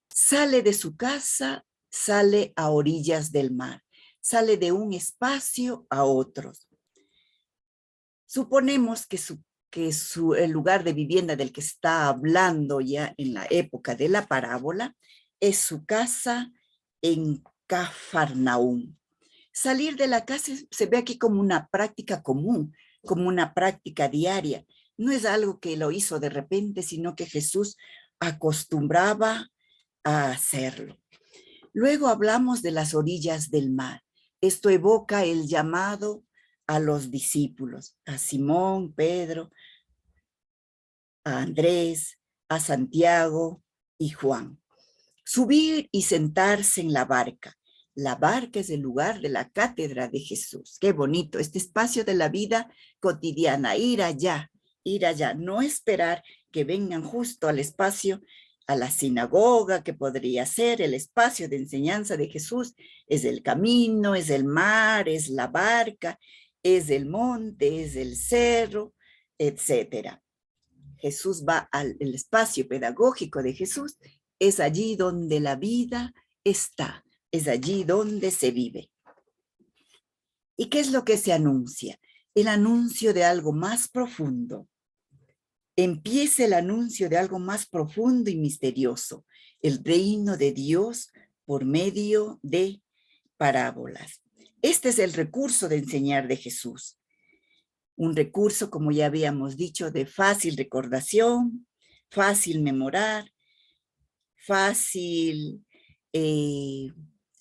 Sale de su casa, sale a orillas del mar, sale de un espacio a otro. Suponemos que el lugar de vivienda del que está hablando ya en la época de la parábola es su casa en Cafarnaúm. Salir de la casa se ve aquí como una práctica común, como una práctica diaria. No es algo que lo hizo de repente, sino que Jesús acostumbraba a hacerlo. Luego hablamos de las orillas del mar. Esto evoca el llamado a los discípulos, a Simón, Pedro, a Andrés, a Santiago y Juan. Subir y sentarse en la barca. La barca es el lugar de la cátedra de Jesús. Qué bonito, este espacio de la vida cotidiana, ir allá, no esperar que vengan justo al espacio, a la sinagoga, que podría ser el espacio de enseñanza de Jesús. Es el camino, es el mar, es la barca, es el monte, es el cerro, etcétera. Jesús va al espacio pedagógico de Jesús, es allí donde la vida está, es allí donde se vive. ¿Y qué es lo que se anuncia? El anuncio de algo más profundo. Empieza el anuncio de algo más profundo y misterioso, el reino de Dios por medio de parábolas. Este es el recurso de enseñar de Jesús. Un recurso, como ya habíamos dicho, de fácil recordación, fácil memorar, fácil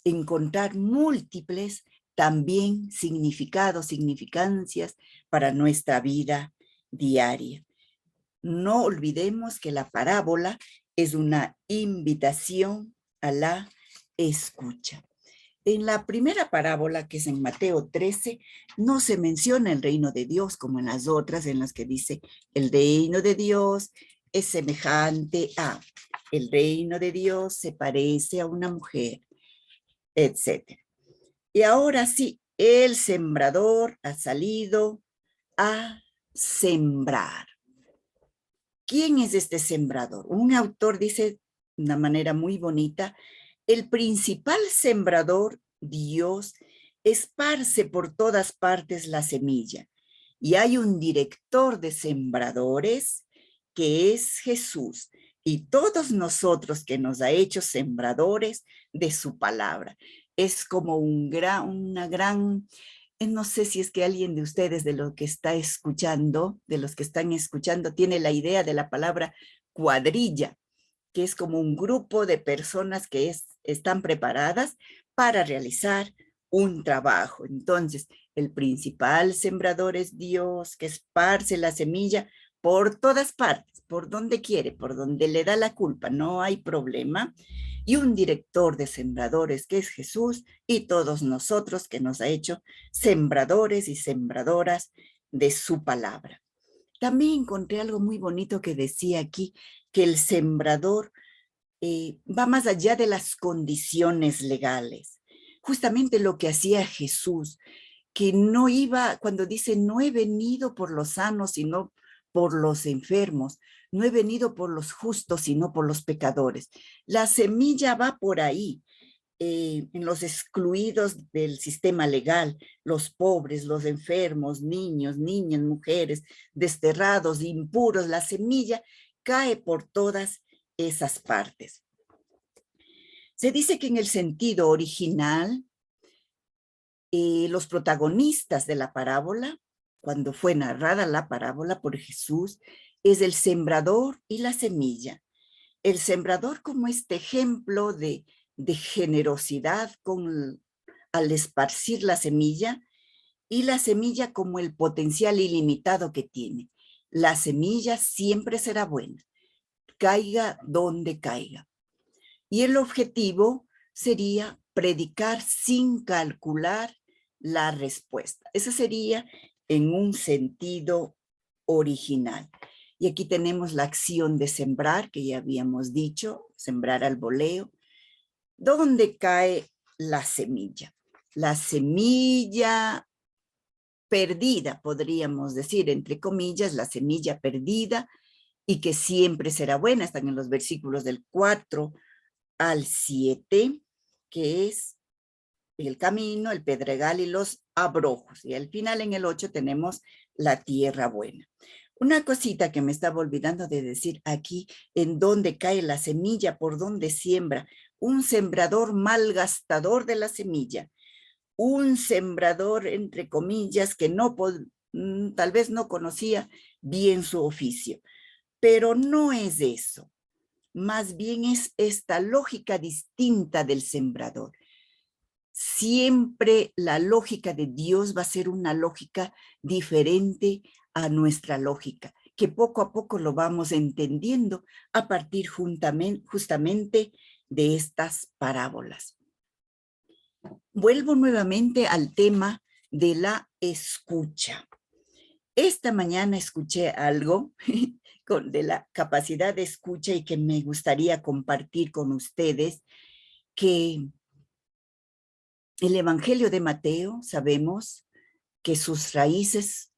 encontrar múltiples también significados, significancias para nuestra vida diaria. No olvidemos que la parábola es una invitación a la escucha. En la primera parábola, que es en Mateo 13, no se menciona el reino de Dios como en las otras, en las que dice el reino de Dios es semejante a, el reino de Dios se parece a una mujer, etc. Y ahora sí, el sembrador ha salido a sembrar. ¿Quién es este sembrador? Un autor dice de una manera muy bonita, el principal sembrador, Dios, esparce por todas partes la semilla. Y hay un director de sembradores que es Jesús. Y todos nosotros que nos ha hecho sembradores de su palabra. Es como una gran no sé si es que alguien de ustedes, de los que está escuchando, de los que están escuchando, tiene la idea de la palabra cuadrilla, que es como un grupo de personas que están preparadas para realizar un trabajo. Entonces, el principal sembrador es Dios, que esparce la semilla por todas partes, por donde quiere, por donde le da la culpa, no hay problema. Y un director de sembradores, que es Jesús, y todos nosotros que nos ha hecho sembradores y sembradoras de su palabra. También encontré algo muy bonito que decía aquí, que el sembrador va más allá de las condiciones legales. Justamente lo que hacía Jesús, que no iba, cuando dice, no he venido por los sanos, sino por los enfermos, no he venido por los justos, sino por los pecadores. La semilla va por ahí, en los excluidos del sistema legal, los pobres, los enfermos, niños, niñas, mujeres, desterrados, impuros, la semilla cae por todas esas partes. Se dice que en el sentido original, los protagonistas de la parábola, cuando fue narrada la parábola por Jesús, es el sembrador y la semilla. El sembrador como este ejemplo de generosidad al esparcir la semilla, y la semilla como el potencial ilimitado que tiene. La semilla siempre será buena, caiga donde caiga. Y el objetivo sería predicar sin calcular la respuesta. Ese sería en un sentido original. Y aquí tenemos la acción de sembrar, que ya habíamos dicho, sembrar al voleo. ¿Dónde cae la semilla? La semilla perdida, podríamos decir, entre comillas, la semilla perdida y que siempre será buena. Están en los versículos del 4 al 7, que es el camino, el pedregal y los abrojos. Y al final en el 8 tenemos la tierra buena. Una cosita que me estaba olvidando de decir aquí, en dónde cae la semilla, por dónde siembra. Un sembrador malgastador de la semilla. Un sembrador, entre comillas, que tal vez no conocía bien su oficio. Pero no es eso. Más bien es esta lógica distinta del sembrador. Siempre la lógica de Dios va a ser una lógica diferente a nuestra lógica, que poco a poco lo vamos entendiendo a partir justamente de estas parábolas. Vuelvo nuevamente al tema de la escucha. Esta mañana escuché algo de la capacidad de escucha y que me gustaría compartir con ustedes, que el Evangelio de Mateo, sabemos que sus raíces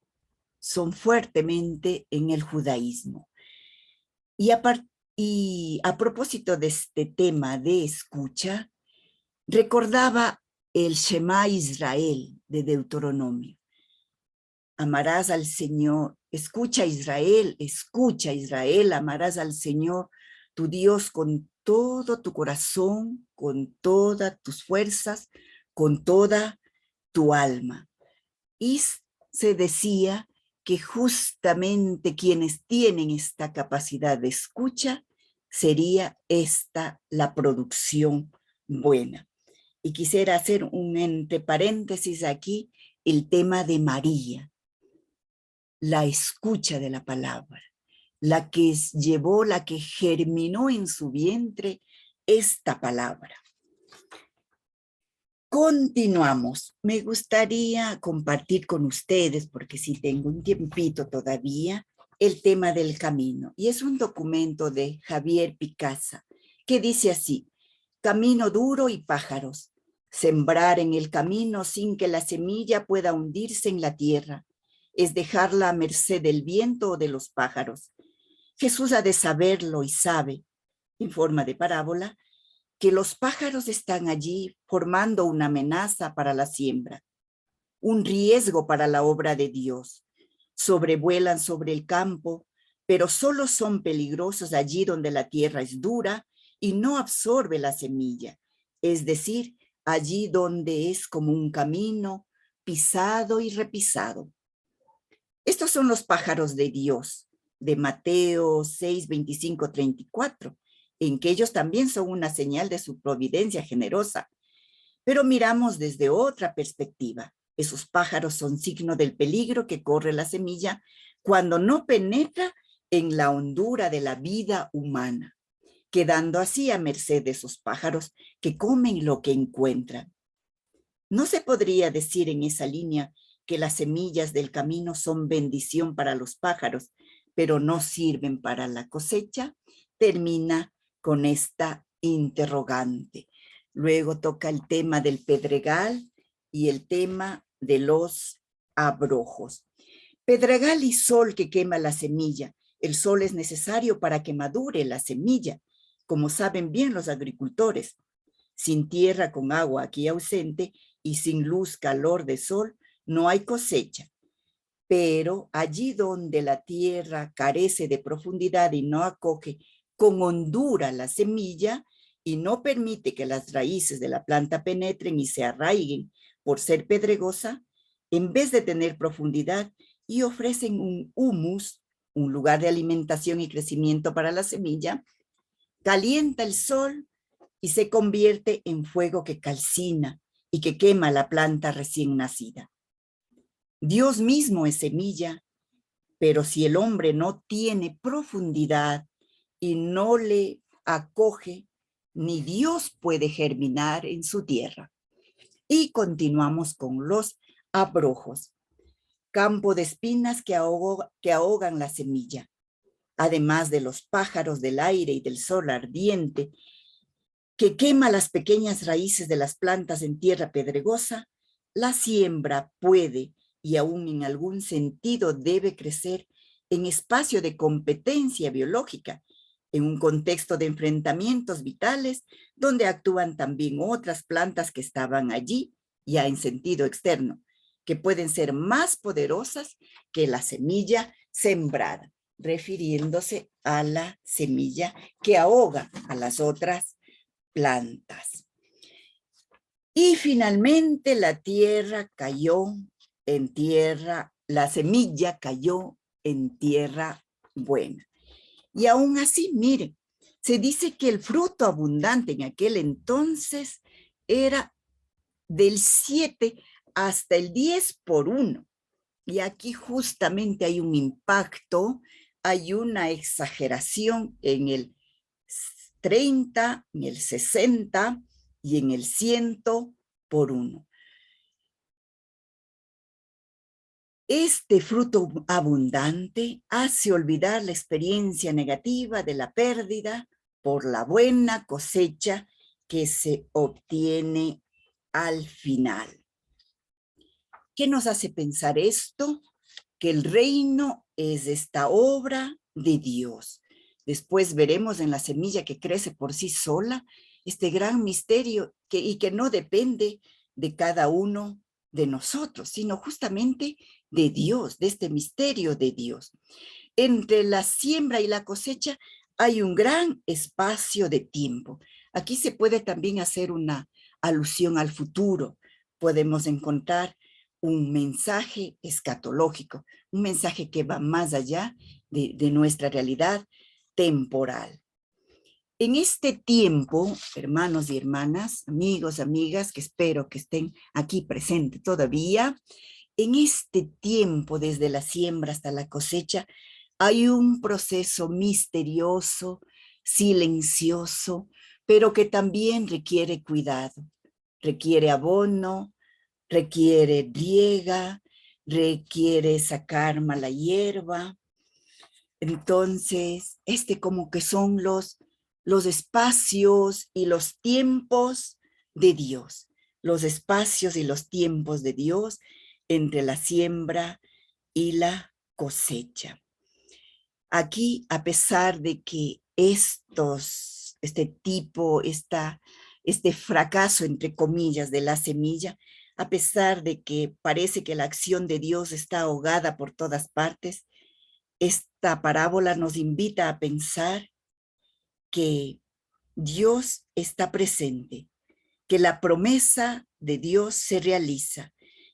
son fuertemente en el judaísmo. Y a propósito de este tema de escucha, recordaba el Shema Israel de Deuteronomio. Amarás al Señor, escucha Israel, amarás al Señor, tu Dios, con todo tu corazón, con todas tus fuerzas, con toda tu alma. Y se decía que justamente quienes tienen esta capacidad de escucha, sería esta la producción buena. Y quisiera hacer un entre paréntesis aquí, el tema de María, la escucha de la palabra, la que llevó, la que germinó en su vientre esta palabra. Continuamos. Me gustaría compartir con ustedes, porque sí tengo un tiempito todavía, el tema del camino. Y es un documento de Javier Picasa, que dice así: camino duro y pájaros. Sembrar en el camino sin que la semilla pueda hundirse en la tierra es dejarla a merced del viento o de los pájaros. Jesús ha de saberlo y sabe, en forma de parábola, que los pájaros están allí formando una amenaza para la siembra, un riesgo para la obra de Dios. Sobrevuelan sobre el campo, pero solo son peligrosos allí donde la tierra es dura y no absorbe la semilla, es decir, allí donde es como un camino pisado y repisado. Estos son los pájaros de Dios, de Mateo 6, 25, 34, en que ellos también son una señal de su providencia generosa. Pero miramos desde otra perspectiva. Esos pájaros son signo del peligro que corre la semilla cuando no penetra en la hondura de la vida humana, quedando así a merced de esos pájaros que comen lo que encuentran. ¿No se podría decir en esa línea que las semillas del camino son bendición para los pájaros, pero no sirven para la cosecha? Termina con esta interrogante. Luego toca el tema del pedregal y el tema de los abrojos. Pedregal y sol que quema la semilla. El sol es necesario para que madure la semilla, como saben bien los agricultores. Sin tierra con agua aquí ausente y sin luz, calor de sol, no hay cosecha. Pero allí donde la tierra carece de profundidad y no acoge con hondura la semilla y no permite que las raíces de la planta penetren y se arraiguen por ser pedregosa, en vez de tener profundidad y ofrecen un humus, un lugar de alimentación y crecimiento para la semilla, calienta el sol y se convierte en fuego que calcina y que quema la planta recién nacida. Dios mismo es semilla, pero si el hombre no tiene profundidad y no le acoge, ni Dios puede germinar en su tierra. Y continuamos con los abrojos. Campo de espinas que ahogan la semilla. Además de los pájaros del aire y del sol ardiente, que quema las pequeñas raíces de las plantas en tierra pedregosa, la siembra puede y aún en algún sentido debe crecer en espacio de competencia biológica, en un contexto de enfrentamientos vitales donde actúan también otras plantas que estaban allí, ya en sentido externo, que pueden ser más poderosas que la semilla sembrada, refiriéndose a la semilla que ahoga a las otras plantas. Y finalmente la tierra cayó en tierra, la semilla cayó en tierra buena. Y aún así, miren, se dice que el fruto abundante en aquel entonces era del 7 hasta el 10 por 1. Y aquí justamente hay un impacto, hay una exageración en el 30, en el 60 y en el 100 por 1. Este fruto abundante hace olvidar la experiencia negativa de la pérdida por la buena cosecha que se obtiene al final. ¿Qué nos hace pensar esto? Que el reino es esta obra de Dios. Después veremos en la semilla que crece por sí sola este gran misterio y que no depende de cada uno de nosotros, sino justamente de Dios, de este misterio de Dios. Entre la siembra y la cosecha hay un gran espacio de tiempo. Aquí se puede también hacer una alusión al futuro. Podemos encontrar un mensaje escatológico, un mensaje que va más allá de nuestra realidad temporal. En este tiempo, hermanos y hermanas, amigos, amigas, que espero que estén aquí presentes todavía, en este tiempo, desde la siembra hasta la cosecha, Hay un proceso misterioso, silencioso, pero que también requiere cuidado, requiere abono, requiere riega, requiere sacar mala hierba. Entonces, como que son los espacios y los tiempos de Dios, los espacios y los tiempos de Dios entre la siembra y la cosecha. Aquí, a pesar de que este fracaso, entre comillas, de la semilla, a pesar de que parece que la acción de Dios está ahogada por todas partes, esta parábola nos invita a pensar que Dios está presente, que la promesa de Dios se realiza,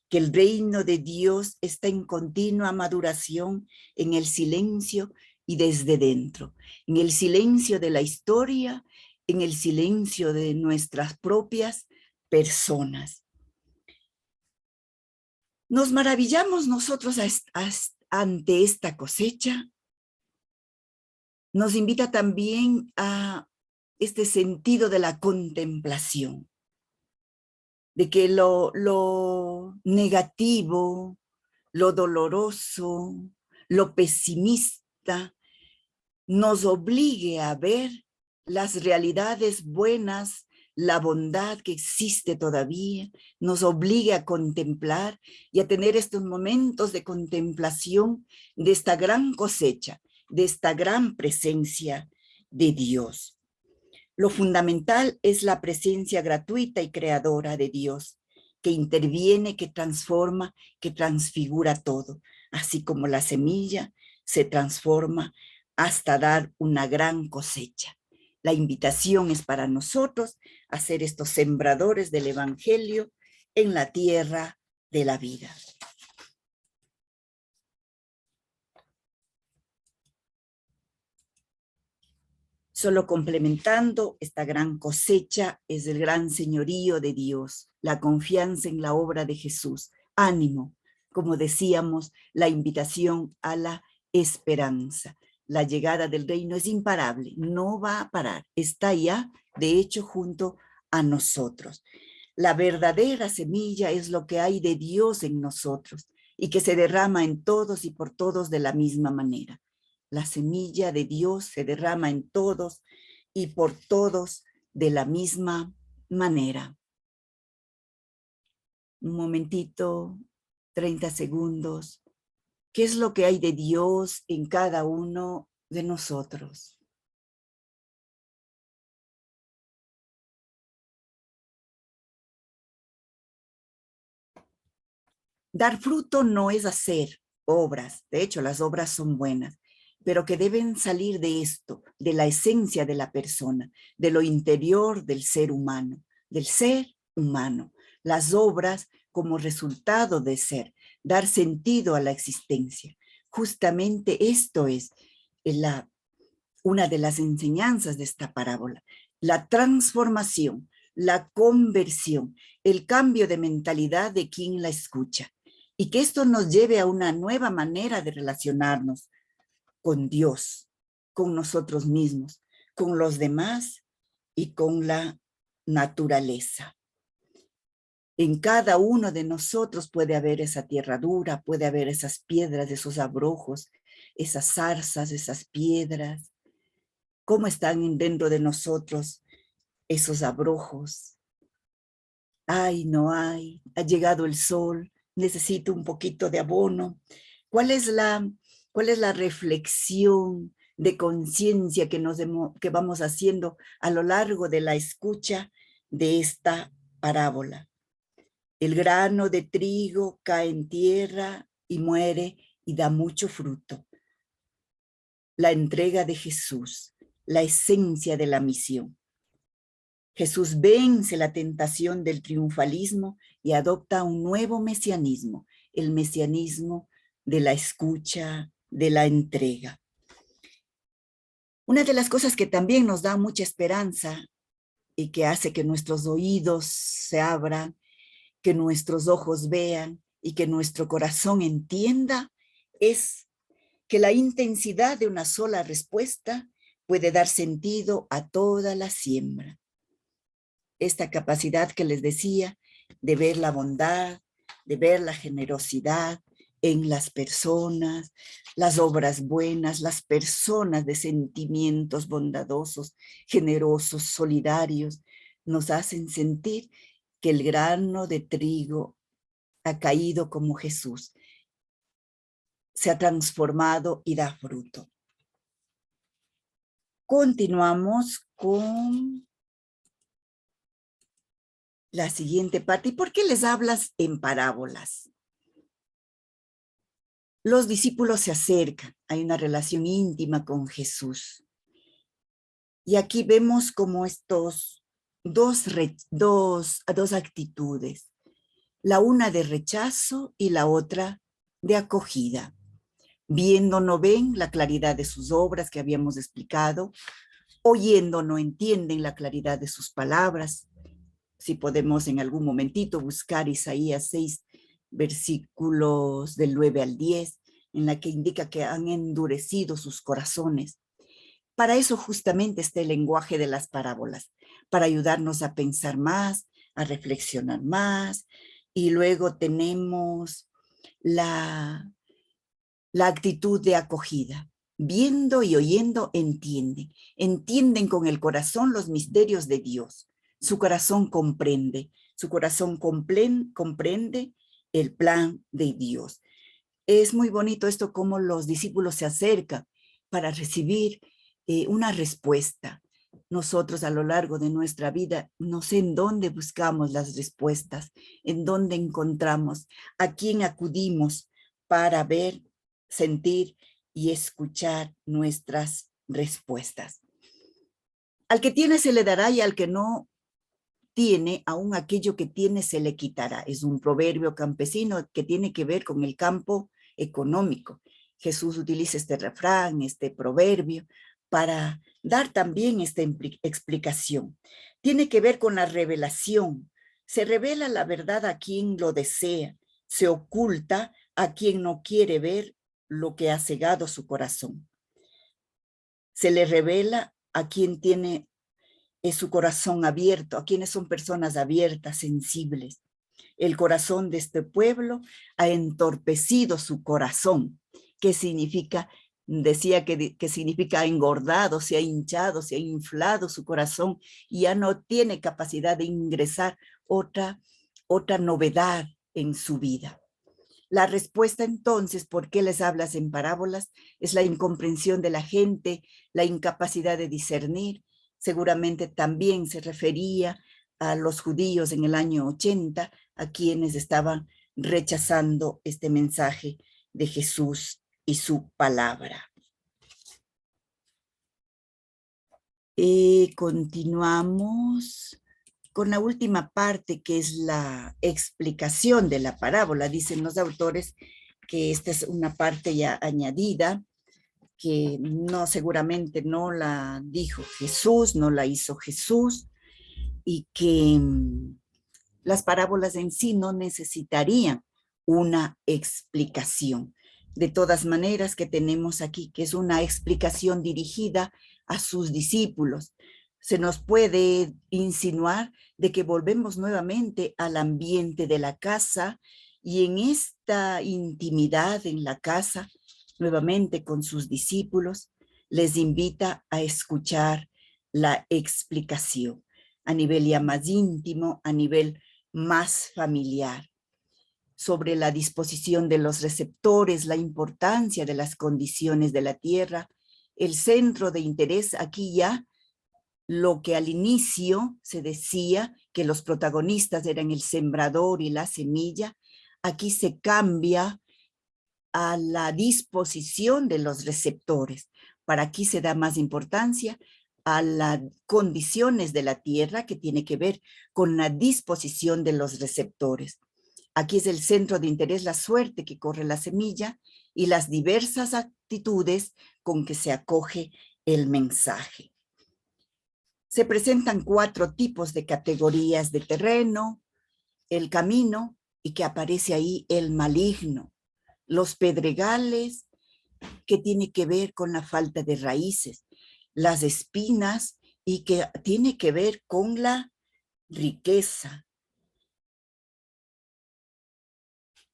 que el reino de Dios está en continua maduración en el silencio y desde dentro, en el silencio de la historia, en el silencio de nuestras propias personas. Nos maravillamos nosotros ante esta cosecha. Nos invita también a este sentido de la contemplación, de que lo negativo, lo doloroso, lo pesimista, nos obligue a ver las realidades buenas, la bondad que existe todavía, nos obligue a contemplar y a tener estos momentos de contemplación de esta gran cosecha, de esta gran presencia de Dios. Lo fundamental es la presencia gratuita y creadora de Dios, que interviene, que transforma, que transfigura todo, así como la semilla se transforma hasta dar una gran cosecha. La invitación es para nosotros a ser estos sembradores del Evangelio en la tierra de la vida. Solo complementando, esta gran cosecha es el gran señorío de Dios, la confianza en la obra de Jesús. Ánimo, como decíamos, la invitación a la esperanza. La llegada del reino es imparable, no va a parar, está ya, de hecho, junto a nosotros. La verdadera semilla es lo que hay de Dios en nosotros y que se derrama en todos y por todos de la misma manera. La semilla de Dios se derrama en todos y por todos de la misma manera. Un momentito, 30 segundos. ¿Qué es lo que hay de Dios en cada uno de nosotros? Dar fruto no es hacer obras, de hecho las obras son buenas, pero que deben salir de esto, de la esencia de la persona, de lo interior del ser humano, del ser humano. Las obras como resultado de ser, dar sentido a la existencia. Justamente esto es una de las enseñanzas de esta parábola, la transformación, la conversión, el cambio de mentalidad de quien la escucha. Y que esto nos lleve a una nueva manera de relacionarnos con Dios, con nosotros mismos, con los demás y con la naturaleza. En cada uno de nosotros puede haber esa tierra dura, puede haber esas piedras, esos abrojos, esas zarzas, esas piedras. ¿Cómo están dentro de nosotros esos abrojos? Ay, no hay, ha llegado el sol, necesito un poquito de abono. ¿Cuál es la reflexión de conciencia que vamos haciendo a lo largo de la escucha de esta parábola? El grano de trigo cae en tierra y muere y da mucho fruto. La entrega de Jesús, la esencia de la misión. Jesús vence la tentación del triunfalismo y adopta un nuevo mesianismo, el mesianismo de la escucha, de la entrega. Una de las cosas que también nos da mucha esperanza y que hace que nuestros oídos se abran, que nuestros ojos vean y que nuestro corazón entienda es que la intensidad de una sola respuesta puede dar sentido a toda la siembra. Esta capacidad que les decía de ver la bondad, de ver la generosidad en las personas, las obras buenas, las personas de sentimientos bondadosos, generosos, solidarios, nos hacen sentir que el grano de trigo ha caído como Jesús, se ha transformado y da fruto. Continuamos con la siguiente parte. ¿Y por qué les hablas en parábolas? Los discípulos se acercan, hay una relación íntima con Jesús. Y aquí vemos como estos dos actitudes, la una de rechazo y la otra de acogida. Viendo no ven la claridad de sus obras que habíamos explicado, oyendo no entienden la claridad de sus palabras. Si podemos en algún momentito buscar Isaías 6, versículos del 9 al 10, en la que indica que han endurecido sus corazones. Para eso justamente está el lenguaje de las parábolas, para ayudarnos a pensar más, a reflexionar más, y luego tenemos la actitud de acogida. Viendo y oyendo entienden con el corazón los misterios de Dios. Su corazón comprende el plan de Dios. Es muy bonito esto, cómo los discípulos se acercan para recibir una respuesta. Nosotros a lo largo de nuestra vida, no sé en dónde buscamos las respuestas, en dónde encontramos, a quién acudimos para ver, sentir y escuchar nuestras respuestas. Al que tiene se le dará y al que no tiene, aún aquello que tiene se le quitará. Es un proverbio campesino que tiene que ver con el campo económico. Jesús utiliza este refrán, este proverbio, para dar también esta explicación. Tiene que ver con la revelación. Se revela la verdad a quien lo desea, se oculta a quien no quiere ver lo que ha cegado su corazón. Se le revela a quien tiene su corazón abierto, a quienes son personas abiertas, sensibles. El corazón de este pueblo ha entorpecido su corazón. ¿Qué significa? Decía que significa engordado, se ha hinchado, se ha inflado su corazón y ya no tiene capacidad de ingresar otra novedad en su vida. La respuesta entonces, ¿por qué les hablas en parábolas? Es la incomprensión de la gente, la incapacidad de discernir. Seguramente también se refería a los judíos en el año 80, a quienes estaban rechazando este mensaje de Jesús y su palabra. Continuamos con la última parte, que es la explicación de la parábola. Dicen los autores que esta es una parte ya añadida, que no, seguramente no la dijo Jesús, no la hizo Jesús, y que las parábolas en sí no necesitarían una explicación. De todas maneras, que tenemos aquí, que es una explicación dirigida a sus discípulos. Se nos puede insinuar de que volvemos nuevamente al ambiente de la casa, y en esta intimidad en la casa, nuevamente con sus discípulos, les invita a escuchar la explicación a nivel ya más íntimo, a nivel más familiar, sobre la disposición de los receptores, la importancia de las condiciones de la tierra, el centro de interés aquí ya, lo que al inicio se decía que los protagonistas eran el sembrador y la semilla, aquí se cambia a la disposición de los receptores. Para aquí se da más importancia a las condiciones de la tierra, que tiene que ver con la disposición de los receptores. Aquí es el centro de interés, la suerte que corre la semilla y las diversas actitudes con que se acoge el mensaje. Se presentan 4 tipos de categorías de terreno: el camino, y que aparece ahí el maligno, los pedregales que tiene que ver con la falta de raíces, las espinas, y que tiene que ver con la riqueza.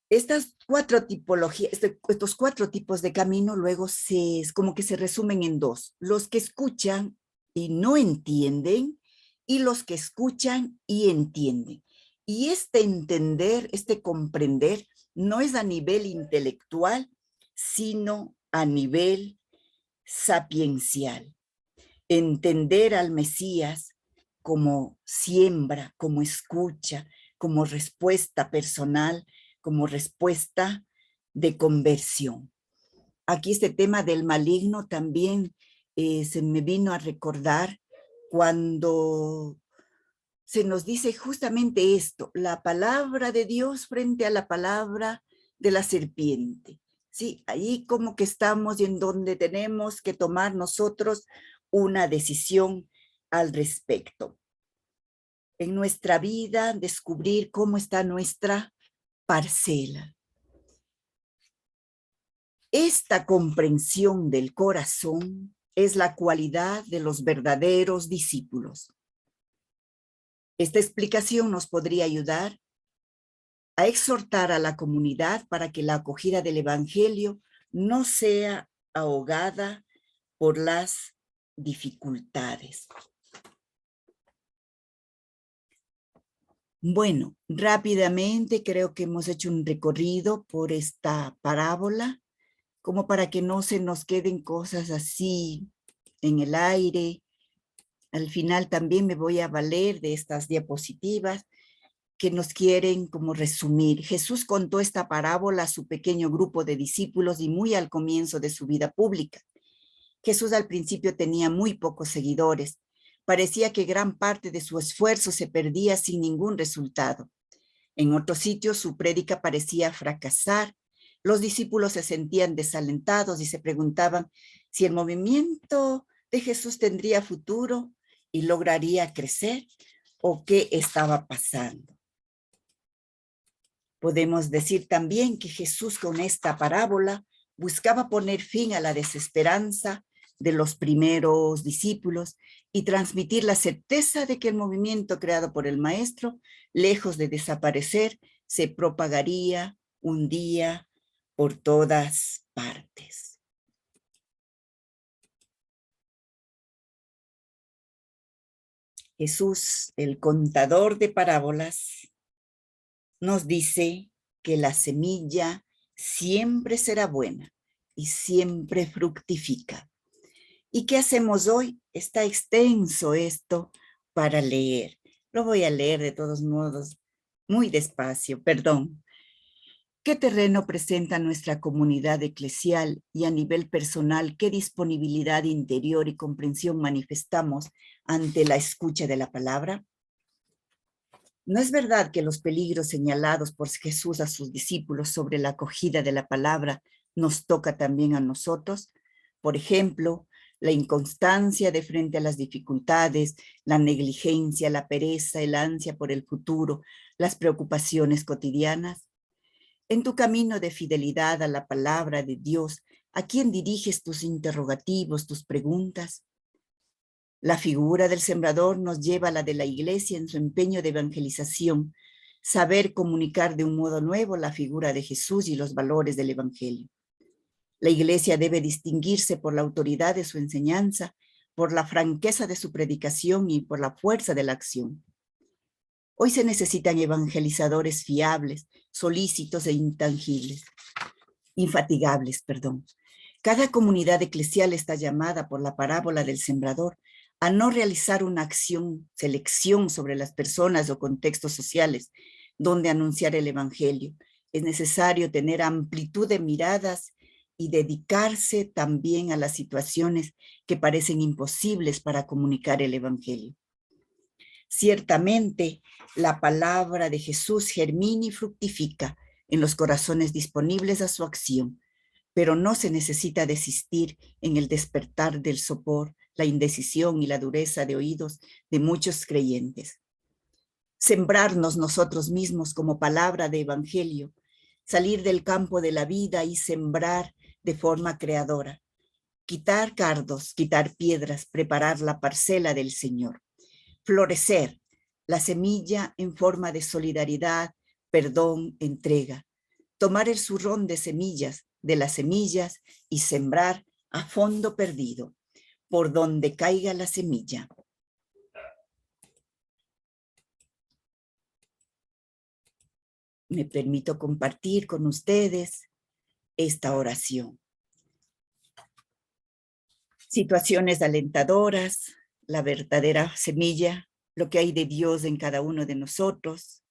Estas cuatro tipologías, estos cuatro tipos de camino luego como que se resumen en dos: los que escuchan y no entienden, y los que escuchan y entienden. Y este entender, este comprender, no es a nivel intelectual, sino a nivel sapiencial. Entender al Mesías como siembra, como escucha, como respuesta personal, como respuesta de conversión. Aquí este tema del maligno también se me vino a recordar cuando se nos dice justamente esto: la palabra de Dios frente a la palabra de la serpiente. Sí, ahí como que estamos y en donde tenemos que tomar nosotros una decisión al respecto. En nuestra vida, descubrir cómo está nuestra parcela. Esta comprensión del corazón es la cualidad de los verdaderos discípulos. Esta explicación nos podría ayudar a exhortar a la comunidad para que la acogida del Evangelio no sea ahogada por las dificultades. Bueno, rápidamente creo que hemos hecho un recorrido por esta parábola, como para que no se nos queden cosas así en el aire. Al final también me voy a valer de estas diapositivas que nos quieren como resumir. Jesús contó esta parábola a su pequeño grupo de discípulos y muy al comienzo de su vida pública. Jesús al principio tenía muy pocos seguidores. Parecía que gran parte de su esfuerzo se perdía sin ningún resultado. En otros sitios su prédica parecía fracasar. Los discípulos se sentían desalentados y se preguntaban si el movimiento de Jesús tendría futuro y lograría crecer, o qué estaba pasando. Podemos decir también que Jesús con esta parábola buscaba poner fin a la desesperanza de los primeros discípulos y transmitir la certeza de que el movimiento creado por el Maestro, lejos de desaparecer, se propagaría un día por todas partes. Jesús, el contador de parábolas, nos dice que la semilla siempre será buena y siempre fructifica. ¿Y qué hacemos hoy? Está extenso esto para leer. Lo voy a leer de todos modos muy despacio, perdón. ¿Qué terreno presenta nuestra comunidad eclesial y a nivel personal? ¿Qué disponibilidad interior y comprensión manifestamos ante la escucha de la palabra? ¿No es verdad que los peligros señalados por Jesús a sus discípulos sobre la acogida de la palabra nos toca también a nosotros? Por ejemplo, la inconstancia de frente a las dificultades, la negligencia, la pereza, el ansia por el futuro, las preocupaciones cotidianas. En tu camino de fidelidad a la palabra de Dios, ¿a quién diriges tus interrogativos, tus preguntas? La figura del sembrador nos lleva a la de la iglesia en su empeño de evangelización, saber comunicar de un modo nuevo la figura de Jesús y los valores del evangelio. La iglesia debe distinguirse por la autoridad de su enseñanza, por la franqueza de su predicación y por la fuerza de la acción. Hoy se necesitan evangelizadores fiables, solícitos e infatigables. Cada comunidad eclesial está llamada por la parábola del sembrador a no realizar una selección sobre las personas o contextos sociales donde anunciar el evangelio. Es necesario tener amplitud de miradas y dedicarse también a las situaciones que parecen imposibles para comunicar el evangelio. Ciertamente, la palabra de Jesús germina y fructifica en los corazones disponibles a su acción, pero no se necesita desistir en el despertar del sopor, la indecisión y la dureza de oídos de muchos creyentes. Sembrarnos nosotros mismos como palabra de evangelio, salir del campo de la vida y sembrar de forma creadora. Quitar cardos, quitar piedras, preparar la parcela del Señor. Florecer, la semilla en forma de solidaridad, perdón, entrega. Tomar el zurrón de semillas, de las semillas, y sembrar a fondo perdido, por donde caiga la semilla. Me permito compartir con ustedes esta oración. Situaciones alentadoras, la verdadera semilla, lo que hay de Dios en cada uno de nosotros.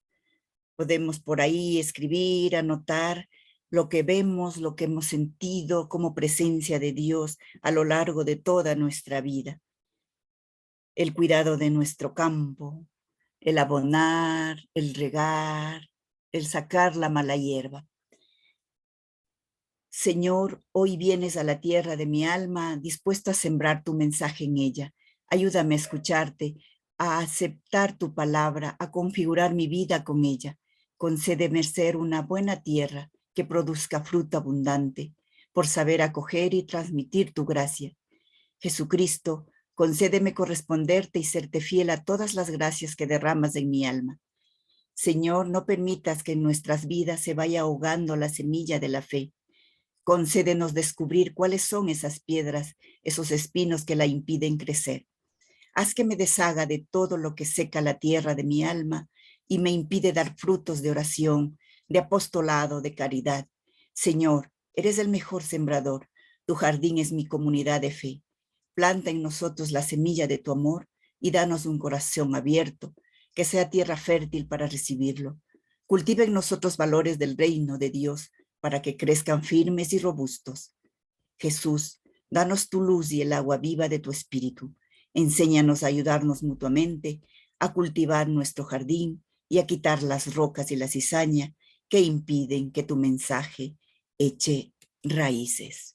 Podemos por ahí escribir, anotar lo que vemos, lo que hemos sentido como presencia de Dios a lo largo de toda nuestra vida. El cuidado de nuestro campo, el abonar, el regar, el sacar la mala hierba. Señor, hoy vienes a la tierra de mi alma dispuesto a sembrar tu mensaje en ella. Ayúdame a escucharte, a aceptar tu palabra, a configurar mi vida con ella. Concédeme ser una buena tierra que produzca fruto abundante, por saber acoger y transmitir tu gracia. Jesucristo, concédeme corresponderte y serte fiel a todas las gracias que derramas en mi alma. Señor, no permitas que en nuestras vidas se vaya ahogando la semilla de la fe. Concédenos descubrir cuáles son esas piedras, esos espinos que la impiden crecer. Haz que me deshaga de todo lo que seca la tierra de mi alma y me impide dar frutos de oración, de apostolado, de caridad. Señor, eres el mejor sembrador. Tu jardín es mi comunidad de fe. Planta en nosotros la semilla de tu amor y danos un corazón abierto, que sea tierra fértil para recibirlo. Cultiva en nosotros valores del reino de Dios, para que crezcan firmes y robustos. Jesús, danos tu luz y el agua viva de tu espíritu. Enséñanos a ayudarnos mutuamente, a cultivar nuestro jardín y a quitar las rocas y la cizaña que impiden que tu mensaje eche raíces.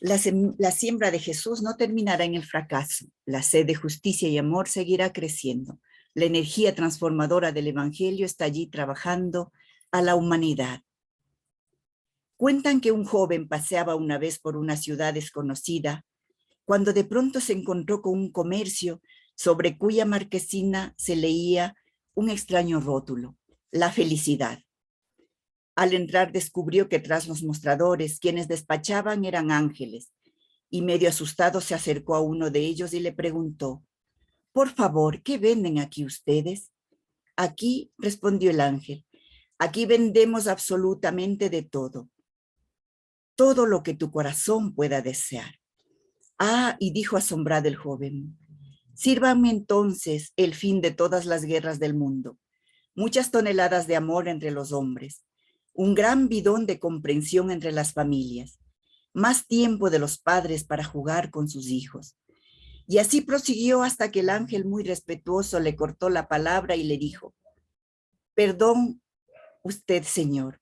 La siembra de Jesús no terminará en el fracaso. La sed de justicia y amor seguirá creciendo. La energía transformadora del Evangelio está allí trabajando a la humanidad. Cuentan que un joven paseaba una vez por una ciudad desconocida, cuando de pronto se encontró con un comercio sobre cuya marquesina se leía un extraño rótulo: la felicidad. Al entrar descubrió que tras los mostradores quienes despachaban eran ángeles, y medio asustado se acercó a uno de ellos y le preguntó: «Por favor, ¿qué venden aquí ustedes?» «Aquí», respondió el ángel, «aquí vendemos absolutamente de todo, todo lo que tu corazón pueda desear». «Ah», y dijo asombrado el joven, «sírvanme entonces el fin de todas las guerras del mundo, muchas toneladas de amor entre los hombres, un gran bidón de comprensión entre las familias, más tiempo de los padres para jugar con sus hijos». Y así prosiguió hasta que el ángel, muy respetuoso, le cortó la palabra y le dijo: «Perdón usted, señor,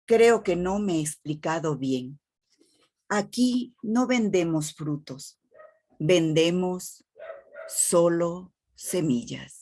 creo que no me he explicado bien. Aquí no vendemos frutos, vendemos solo semillas».